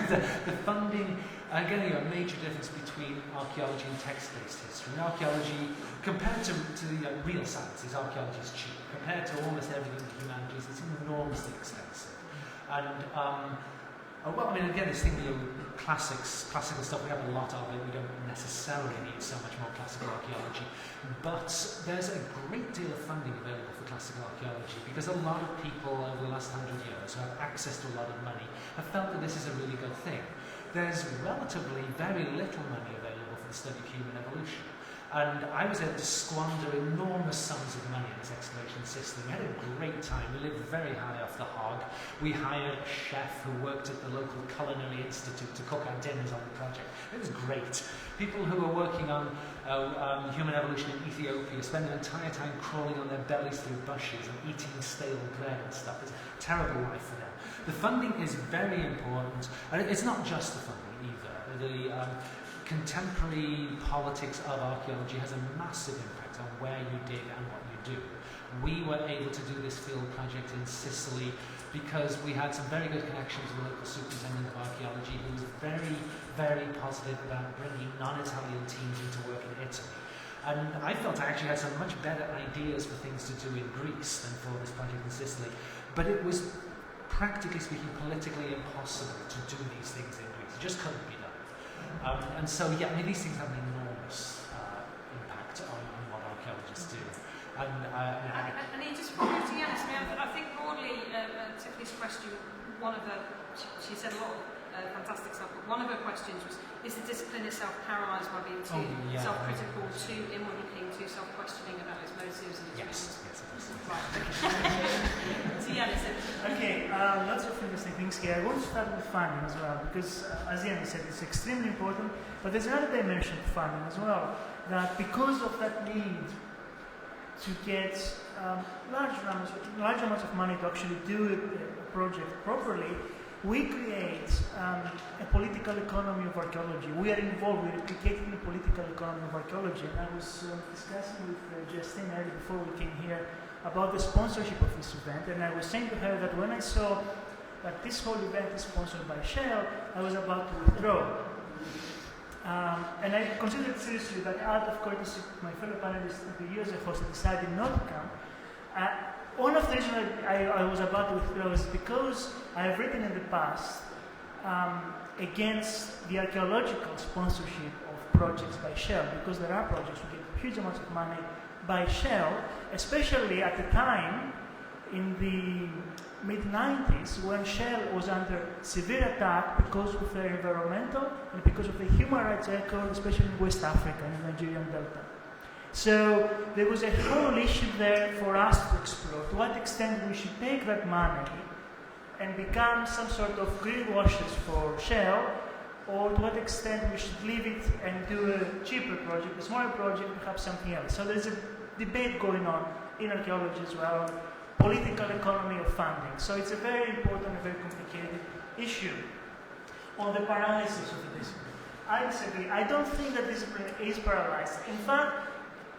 the funding, again, a major difference between archaeology and text-based history. In archaeology, compared to the real sciences, archaeology is cheap. Compared to almost everything in the humanities, it's enormously expensive. And again, this thing, classical stuff, we have a lot of it. We don't necessarily need so much more classical archaeology. But there's a great deal of funding available for classical archaeology because a lot of people over the last 100 years who have access to a lot of money have felt that this is a really good thing. There's relatively very little money available for the study of human evolution. And I was able to squander enormous sums of money in this excavation in Sicily. We had a great time. We lived very high off the hog. We hired a chef who worked at the local culinary institute to cook our dinners on the project. It was great. People who were working on human evolution in Ethiopia spend their entire time crawling on their bellies through bushes and eating stale bread and stuff. It's a terrible life for them. The funding is very important. And it's not just the funding either. The contemporary politics of archaeology has a massive impact on where you dig and what you do. We were able to do this field project in Sicily because we had some very good connections with the local superintendent of archaeology who was very, very positive about bringing non-Italian teams into work in Italy. And I felt I actually had some much better ideas for things to do in Greece than for this project in Sicily. But it was, practically speaking, politically impossible to do these things in Greece. It just couldn't be done. And so, yeah, these things have an enormous impact on what archaeologists do. And just before we move to Yannis, I think broadly, Tiffany's question, she said a lot of fantastic stuff, but one of her questions was, is the discipline itself paralysed by being too self-critical, too inward-looking, too self-questioning about its motives and its reasons? Yes, it is. Right. So Yannis. Okay, lots of interesting things here. I want to start with funding as well, because as Yannis said, it's extremely important, but there's another dimension to funding as well, that because of that need to get large amounts of money to actually do a project properly, we create a political economy of archaeology. We are involved, we're replicating the political economy of archaeology. And I was discussing with Justine earlier before we came here about the sponsorship of this event, and I was saying to her that when I saw that this whole event is sponsored by Shell, I was about to withdraw. And I considered seriously that out of courtesy to my fellow panelists, the years I hosted decided not to come. one of the reasons I was about to withdraw is because I have written in the past against the archaeological sponsorship of projects by Shell, because there are projects who get huge amounts of money by Shell, especially at the time in the mid-90s when Shell was under severe attack because of their environmental and because of the human rights record, especially in West Africa and the Nigerian Delta. So there was a whole issue there for us to explore, to what extent we should take that money and become some sort of greenwashers for Shell, or to what extent we should leave it and do a cheaper project, a smaller project, perhaps something else. So there's a debate going on in archaeology as well, political economy of funding. So it's a very important and very complicated issue. On the paralysis of the discipline, I disagree. I don't think that discipline is paralyzed. In fact,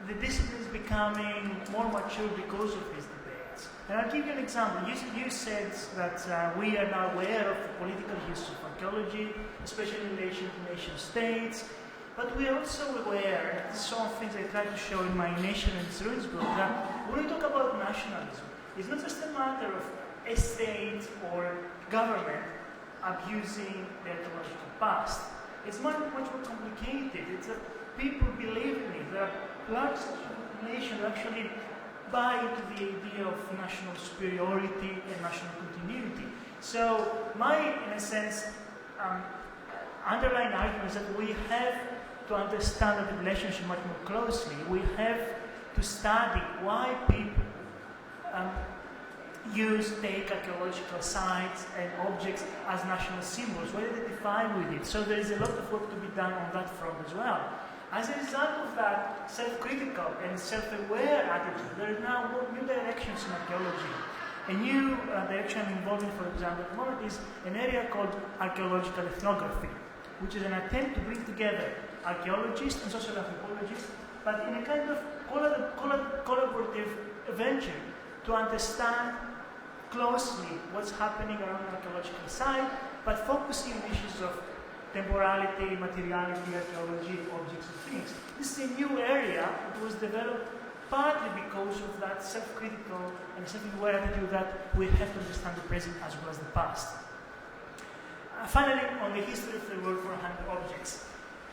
the discipline is becoming more mature because of these debates. And I'll give you an example. You said that we are now aware of the political history of archaeology, especially in relation to nation states. But we are also aware, and some things I try to show in my Nation and its Ruins book, that when we talk about nationalism, it's not just a matter of a state or government abusing the archaeological past. It's much more complicated. It's that people believe in it. There are large nations who actually buy into the idea of national superiority and national continuity. So my, in a sense, underlying argument is that we have to understand the relationship much more closely. We have to study why people take archaeological sites and objects as national symbols, what they define with it. So there is a lot of work to be done on that front as well. As a result of that self-critical and self-aware attitude, there are now new directions in archaeology. A new direction I'm involved in, for example, at the moment is an area called archaeological ethnography, which is an attempt to bring together archaeologists and social anthropologists, but in a kind of collaborative venture to understand closely what's happening around an archaeological site, but focusing on issues of temporality, materiality, archaeology, objects and things. This is a new area that was developed partly because of that self-critical and self-aware attitude that we have to understand the present as well as the past. Finally, on the history of the world for hand objects.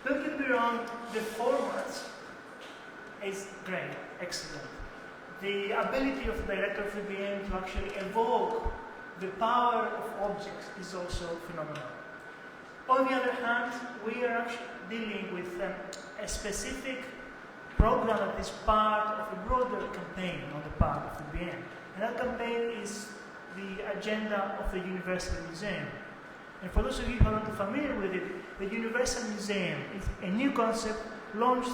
Don't get me wrong, the format is great, excellent. The ability of the director of the BM to actually evoke the power of objects is also phenomenal. On the other hand, we are actually dealing with a specific program that is part of a broader campaign on the part of the BM. And that campaign is the agenda of the Universal Museum. And for those of you who are not familiar with it, the Universal Museum is a new concept launched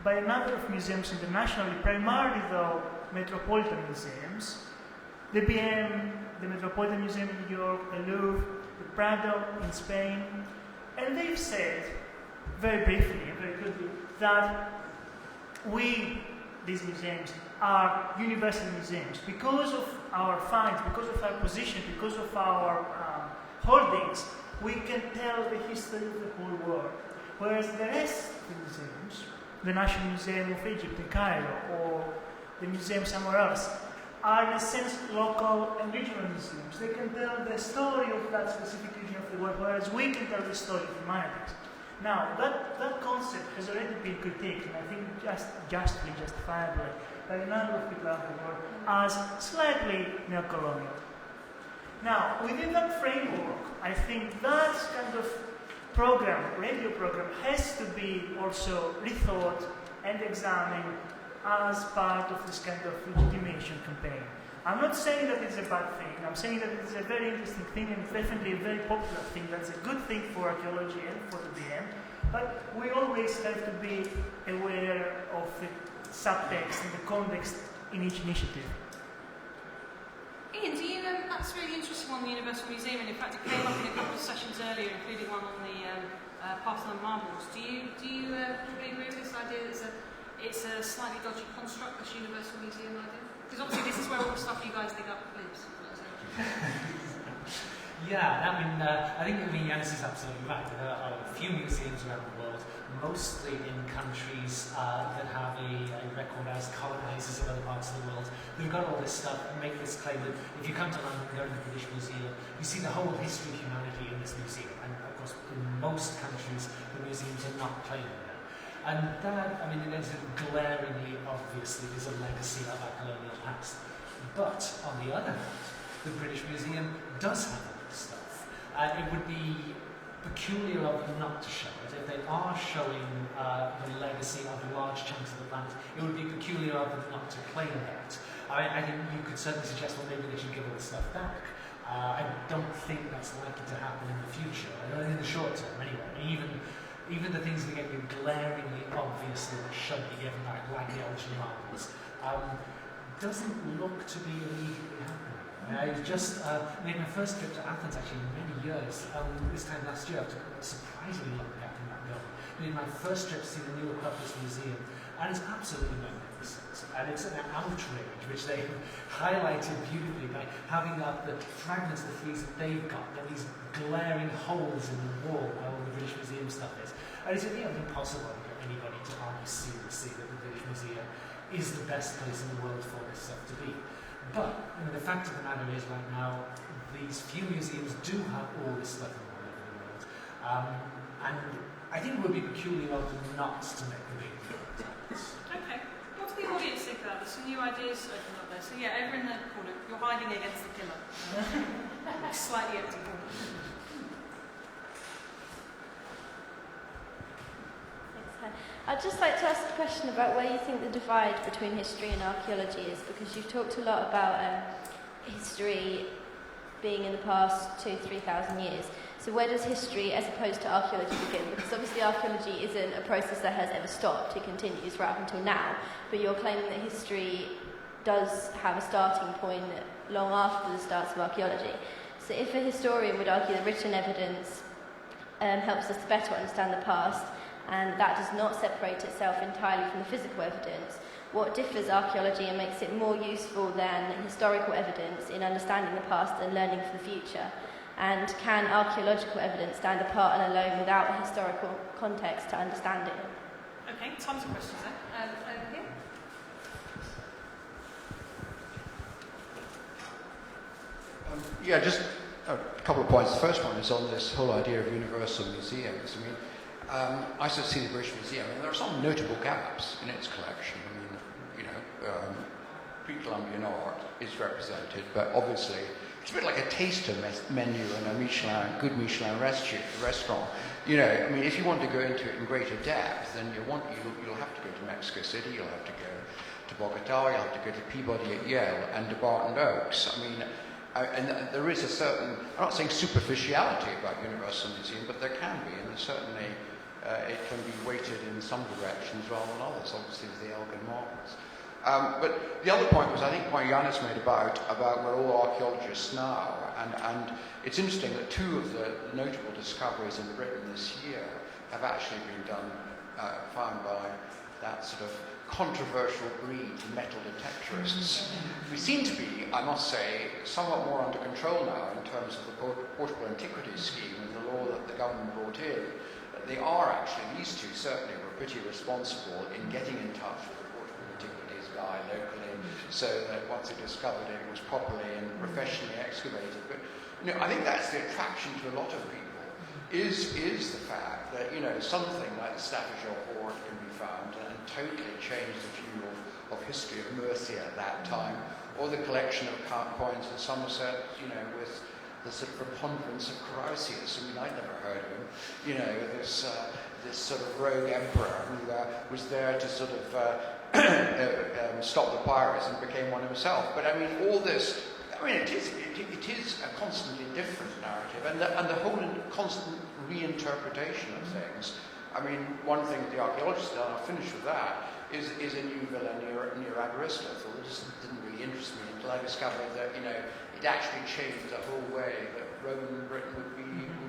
by a number of museums internationally, primarily though metropolitan museums. The BM, the Metropolitan Museum in New York, the Louvre, the Prado in Spain. And they've said, very briefly and very quickly, that we, these museums, are universal museums. Because of our finds, because of our position, because of our holdings, we can tell the history of the whole world. Whereas the rest of the museums, the National Museum of Egypt in Cairo, or the museum somewhere else, are in a sense local and regional museums. They can tell the story of that specific region of the world, whereas we can tell the story of humanities. Now, that concept has already been critiqued, and I think justly, justifiably, by a number of people around the world as slightly neo-colonial. Now, within that framework, I think that kind of program, radio program, has to be also rethought and examined as part of this kind of legitimation campaign. I'm not saying that it's a bad thing. I'm saying that it's a very interesting thing and definitely a very popular thing. That's a good thing for archaeology and for the BM. But we always have to be aware of the subtext and the context in each initiative. Ian, do you, that's really interesting on the Universal Museum, and in fact it came up in a couple of sessions earlier, including one on the Parthenon marbles. Do you probably agree with this idea that it's a slightly dodgy construct, this Universal Museum idea? Because obviously this is where all the stuff you guys dig up lives. Yeah, I think Yannis is absolutely right. There are a few museums around the world, mostly in countries that have a record as colonizers of other parts of the world. They've got all this stuff and make this claim that if you come to London and go to the British Museum, you see the whole history of humanity in this museum. And of course, in most countries, the museums are not claiming that. And that, it is glaringly obviously is a legacy of our colonial past. But on the other hand, the British Museum does have all this stuff. It would be peculiar of them not to show it. If they are showing the legacy of large chunks of the planet, it would be peculiar of them not to claim that. I think you could certainly suggest, well, maybe they should give all the stuff back. I don't think that's likely to happen in the future, in the short term anyway. Even the things that get you glaringly obviously that should be given back, like the ocean marbles, doesn't look to be immediately happening. I just made my first trip to Athens actually in many years. This time last year, I took a surprisingly long gap in that building. I made my first trip to see the new Acropolis Museum, and it's absolutely magnificent. And it's an outrage, which they highlighted beautifully by having up the fragments of the frieze that they've got. There are these glaring holes in the wall where all the British Museum stuff is. And it's impossible for anybody to argue seriously that the British Museum is the best place in the world for this stuff to be. But the fact of the matter is, right now, these few museums do have all this stuff all over the world. And I think it would be peculiar of them not to make a big deal of that. Okay. What do the audience think about this? Some new ideas open up there. So yeah, over in the corner, you're hiding against the pillar. Slightly empty corner. I'd just like to ask a question about where you think the divide between history and archaeology is, because you've talked a lot about history being in the past 2,000-3,000 years. So where does history as opposed to archaeology begin? Because obviously archaeology isn't a process that has ever stopped, it continues right up until now, but you're claiming that history does have a starting point long after the starts of archaeology. So if a historian would argue that written evidence helps us to better understand the past, and that does not separate itself entirely from the physical evidence, what differs archaeology and makes it more useful than historical evidence in understanding the past and learning for the future? And can archaeological evidence stand apart and alone without a historical context to understand it? Okay, tons of questions there. Over here. Yeah, just a couple of points. The first one is on this whole idea of universal museums. I sort of see the British Museum, and there are some notable gaps in its collection. Pre-Columbian art is represented, but obviously it's a bit like a taster menu in a good Michelin restaurant. If you want to go into it in greater depth, then you'll have to go to Mexico City, you'll have to go to Bogota, you'll have to go to Peabody at Yale and to Barton Oaks. And there is a certain, I'm not saying superficiality about Universal Museum, but there can be, and certainly it can be weighted in some directions rather than others, obviously with the Elgin marbles. But the other point was, I think, what Yannis made about we're all archaeologists now, and it's interesting that two of the notable discoveries in Britain this year have actually been found by that sort of controversial breed, metal detectorists. We seem to be, I must say, somewhat more under control now in terms of the portable antiquities scheme and the law that the government brought in. They are actually, these two certainly were pretty responsible in getting in touch with the portable antiquities guy locally, so that once they discovered it, it was properly and professionally excavated. But I think that's the attraction to a lot of people, is the fact that something like the Staffordshire hoard can be found and totally change the view of history of Mercia at that time, or the collection of coins in Somerset, with the sort of preponderance of Carausius. I'd never heard of him. This sort of rogue emperor who was there to sort of stop the pirates and became one himself. But all this, it is a constantly different narrative, and the whole constant reinterpretation of things. One thing the archaeologists have done, I'll finish with that, is a new villa near Aberystwyth. It just didn't really interest me until I discovered that it actually changed the whole way that Roman Britain would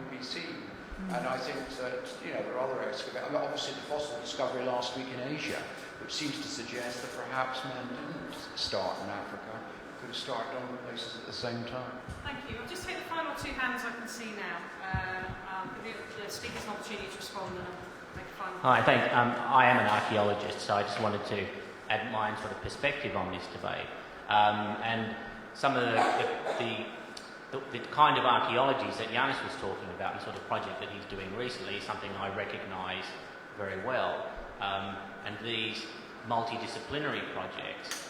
be seen. And I think that there are other excavations. Obviously the fossil discovery last week in Asia, which seems to suggest that perhaps man didn't start in Africa, could could start on places at the same time. Thank you. I'll just take the final two hands I can see now. I'll give the speakers an opportunity to respond and I'll make a final. Hi, thanks. I am an archaeologist, so I just wanted to add my sort of perspective on this debate. And some of the kind of archaeologies that Yannis was talking about, the sort of project that he's doing recently, is something I recognise very well. And these multidisciplinary projects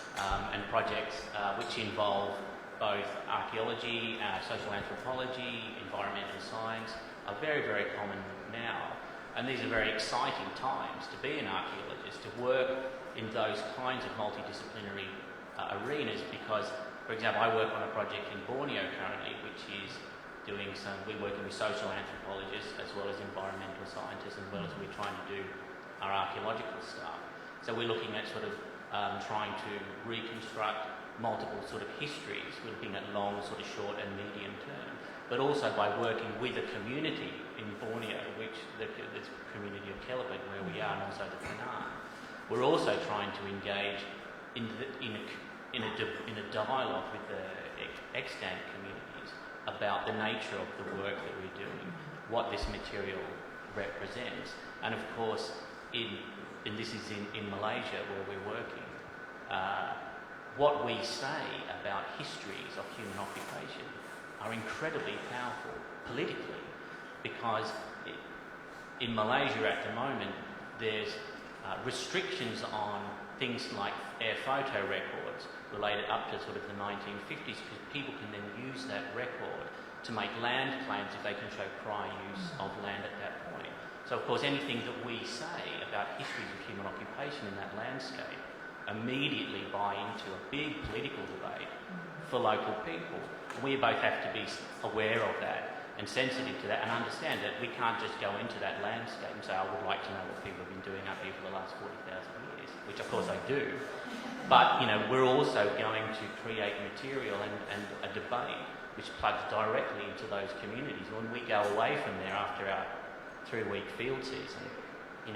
and projects which involve both archaeology, social anthropology, environmental science are very, very common now. And these are very exciting times to be an archaeologist, to work in those kinds of multidisciplinary arenas because, for example, I work on a project in Borneo currently which is doing we're working with social anthropologists as well as environmental scientists as well as we're trying to do our archaeological stuff. So we're looking at sort of trying to reconstruct multiple sort of histories. We're looking at long, sort of short and medium term, but also by working with a community in Borneo, which this community of Kelabit where we are, and also the Penang. We're also trying to engage in a dialogue with the extant communities about the nature of the work that we're doing, what this material represents, and of course, this is in Malaysia where we're working. What we say about histories of human occupation are incredibly powerful politically because in Malaysia at the moment there's restrictions on things like air photo records related up to sort of the 1950s because people can then use that record to make land claims if they can show prior use of land at that point. So of course anything that we say about histories of human occupation in that landscape immediately buy into a big political debate for local people. And we both have to be aware of that and sensitive to that and understand that we can't just go into that landscape and say, I would like to know what people have been doing up here for the last 40,000 years, which of course I do. But, we're also going to create material and a debate which plugs directly into those communities. When we go away from there after our 3-week field season,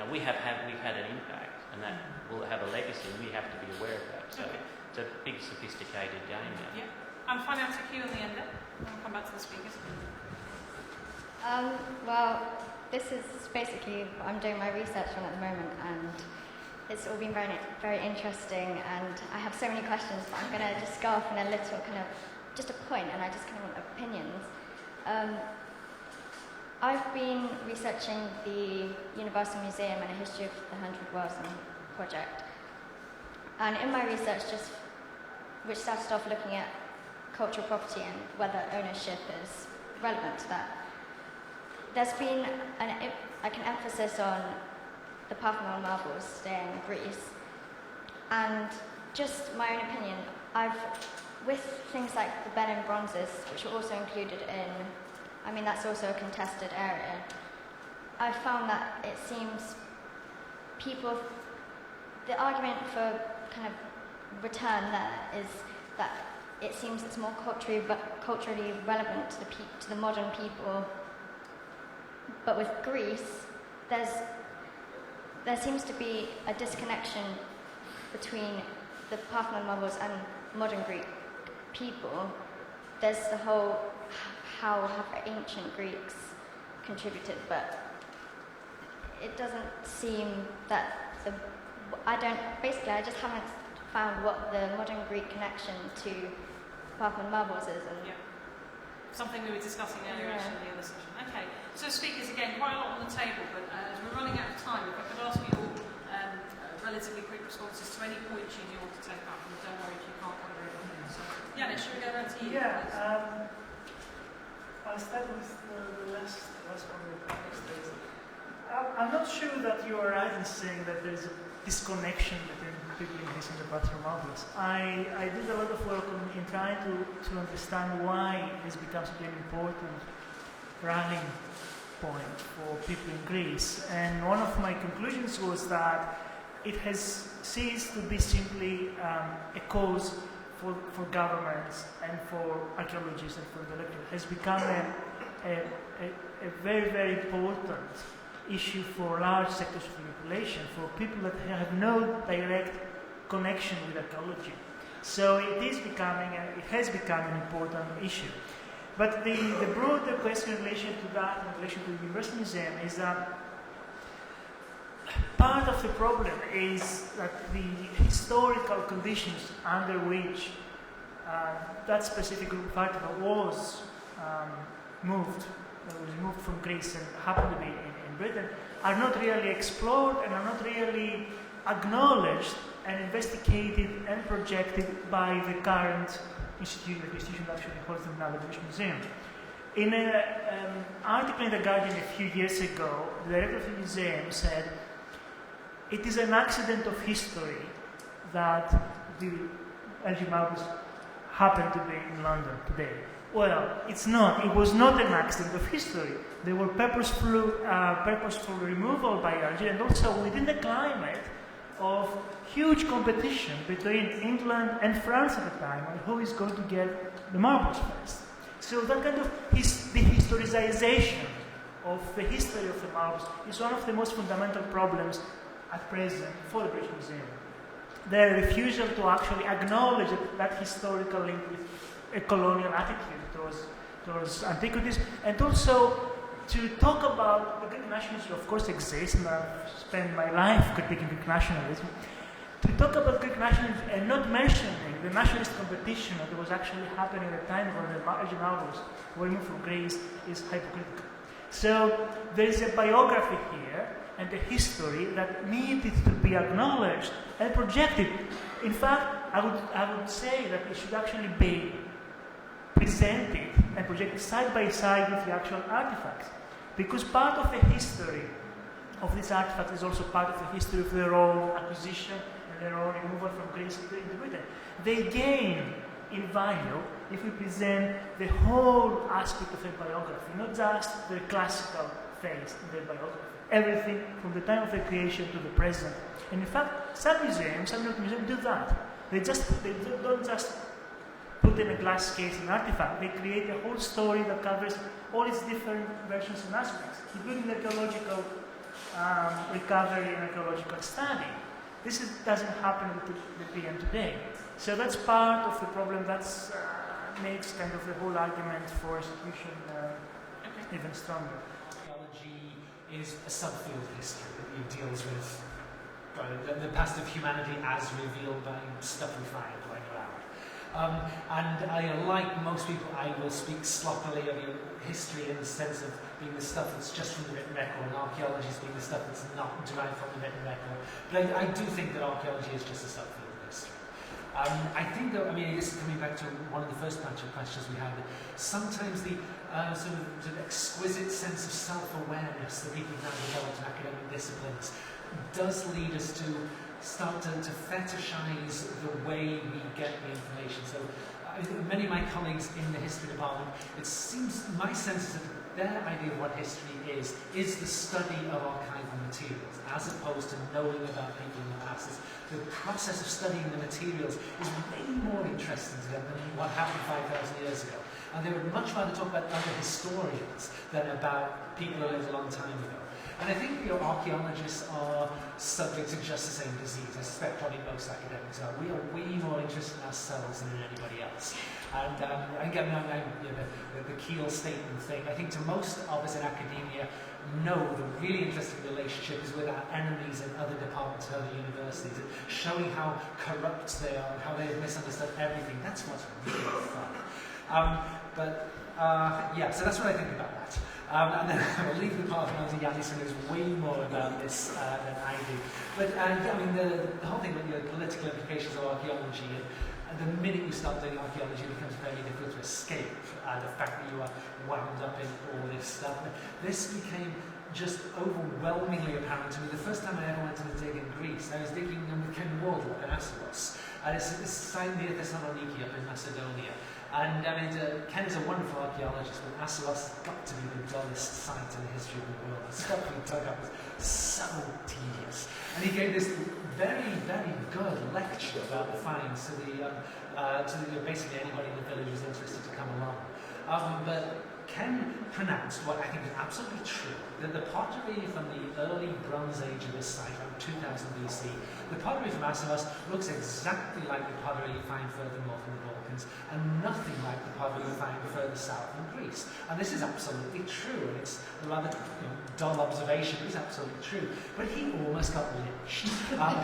we've had an impact and that will have a legacy and we have to be aware of that. So it's a big sophisticated game now. Yeah. I'm finding out to you on the end there. I'll come back to the speakers. Well, this is basically what I'm doing my research on at the moment, and it's all been very, very interesting, and I have so many questions, but I'm going to just go off in a little kind of, just a point, and I just kind of want opinions. I've been researching the Universal Museum and a History of the 100 Worlds project, and in my research, which started off looking at cultural property and whether ownership is relevant to that, there's been an emphasis on the Parthenon marbles staying in Greece, and just my own opinion, with things like the Benin bronzes, which are also included in, that's also a contested area, I've found that it seems the argument for kind of return there is that it seems it's more culturally relevant to the modern people. But with Greece, there seems to be a disconnection between the Parthenon marbles and modern Greek people. There's the whole how have ancient Greeks contributed, but it doesn't seem that I just haven't found what the modern Greek connection to Parthenon marbles is. And something we were discussing earlier actually in the other session. Okay, so speakers again, quite a lot on the table, but as we're running out of time, if I could ask you all relatively quick responses to any points you do want to take up, and don't worry if you can't cover everything. So, Yannis, should we go around to you? Yeah, I'll start with the last one. I'm not sure that you are right in saying that there's a disconnection between people in Greece and the Parthenon marbles. I did a lot of work in trying to understand why this becomes an important rallying point for people in Greece. And one of my conclusions was that it has ceased to be simply a cause for governments and for archaeologists and for intellectuals. It has become a very, very important issue for large sectors of the population, for people that have no direct connection with archaeology. So it has become an important issue. But the broader question in relation to that, in relation to the University Museum, is that part of the problem is that the historical conditions under which that specific group of artifacts was moved from Greece and happened to be in Britain, are not really explored and are not really acknowledged and investigated and projected by the current institution that actually holds them now, the British Museum. In an article in The Guardian a few years ago, the director of the museum said, "It is an accident of history that the LG Marbles happen to be in London today." Well, it's not. It was not an accident of history. They were purposeful removal by LG, and also within the climate of huge competition between England and France at the time on who is going to get the marbles first. So that kind of the historicization of the history of the marbles is one of the most fundamental problems at present for the British Museum. Their refusal to actually acknowledge that historical link with a colonial attitude towards antiquities, and also to talk about the Greek nationalism, of course, exists, and I've spent my life critiquing Greek nationalism. To talk about Greek nationalism and not mentioning the nationalist competition that was actually happening at the time when the marbles were moved from Greece is hypocritical. So there is a biography here and a history that needed to be acknowledged and projected. In fact, I would say that it should actually be presented and projected side by side with the actual artifacts, because part of the history of these artifacts is also part of the history of their own acquisition and their own removal from Greece into Britain. They gain in value if we present the whole aspect of their biography, not just the classical phase in their biography. Everything from the time of their creation to the present. And in fact, some museums do that. They don't just put in a glass case an artifact. They create a whole story that covers all its different versions and aspects, including archaeological recovery and archaeological study. This doesn't happen with the PM today. So that's part of the problem that makes kind of the whole argument for institution even stronger. Archaeology is a subfield of history that deals with the past of humanity as revealed by stuff we find lying around. And like most people, I will speak sloppily of history in the sense of being the stuff that's just from the written record, and archaeology is being the stuff that's not derived from the written record. But I do think that archaeology is just a subfield of history. I think that, this is coming back to one of the first batch of questions we had, sometimes the sort of exquisite sense of self-awareness that people now develop in academic disciplines does lead us to start to fetishize the way we get the information. So many of my colleagues in the history department, it seems, my sense is that their idea of what history is the study of archival materials, as opposed to knowing about people in the past. The process of studying the materials is way more interesting to them than what happened 5,000 years ago. And they would much rather talk about other historians than about people who lived a long time ago. And I think archaeologists are subject to just the same disease. I suspect probably most academics are. We are way more interested in ourselves than in anybody else. And I think the Kiel statement thing, I think to most of us in academia, no, the really interesting relationship is with our enemies in other departments of other universities, showing how corrupt they are and how they have misunderstood everything. That's what's really fun. So that's what I think about that. And then I will leave the part to Yannis, who knows way more about this than I do. But the whole thing with the political implications of archaeology, and the minute you start doing archaeology, it becomes very difficult to escape the fact that you are wound up in all this stuff. This became just overwhelmingly apparent to me. The first time I ever went to the dig in Greece, I was digging with Ken Wardlock at Assos. And it's a site near Thessaloniki up in Macedonia. And Ken is a wonderful archaeologist, but Assos has got to be the dullest site in the history of the world. The stuff we dug up was so tedious. And he gave this very, very good lecture about the finds to basically anybody in the village who's interested to come along. But Ken pronounced what I think is absolutely true, that the pottery from the early Bronze Age of this site, around 2000 BC, the pottery from Assos looks exactly like the pottery you find further north in the Balkans, and nothing like the pottery you find further south in Greece. And this is absolutely true, and it's a rather dull observation, but it's absolutely true. But he almost got lynched,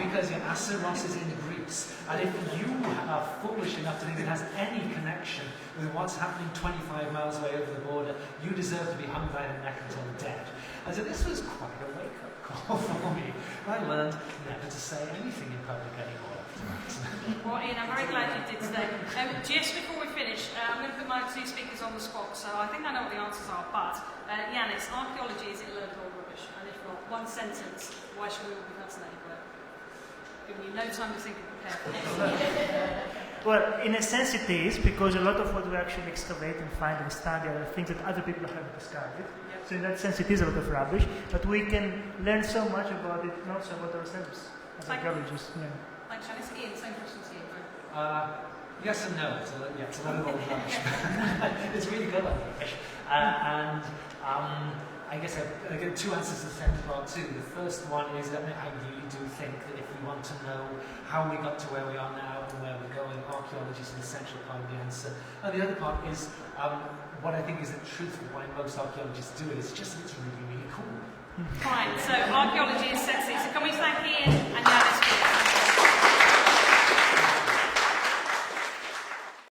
because Assos is in Greece, and if you are foolish enough to think it has any connection with what's happening 25 miles away over the border, you deserve to be hung by the neck until dead. And so this was quite a wake-up call for me. I learned never to say anything in public anymore. Well, Ian, I'm very glad you did today. Just before we finish, I'm going to put my two speakers on the spot, so I think I know what the answers are, but Yannis, archaeology, is it learned or rubbish? And if not, one sentence, why should we all be fascinated by it? Giving you no time to think and prepare. Well, in a sense it is, because a lot of what we actually excavate and find and study are things that other people have discovered. Yep. So in that sense it is a lot of rubbish, but we can learn so much about it, not so about ourselves as archaeologists. Yeah. Thanks, Janice. Ian, same question to you. Yes and no. It's a lot of old rubbish. It's really good rubbish. And I guess I get two answers to the second part too. The first one is that I really do think that if we want to know how we got to where we are now and where we're going, archaeology is an essential part of the answer. And the other part is what I think is the truth of why most archaeologists do it. It's just that it's really, really cool. Fine, so archaeology is sexy. So can we thank Ian and Yannis?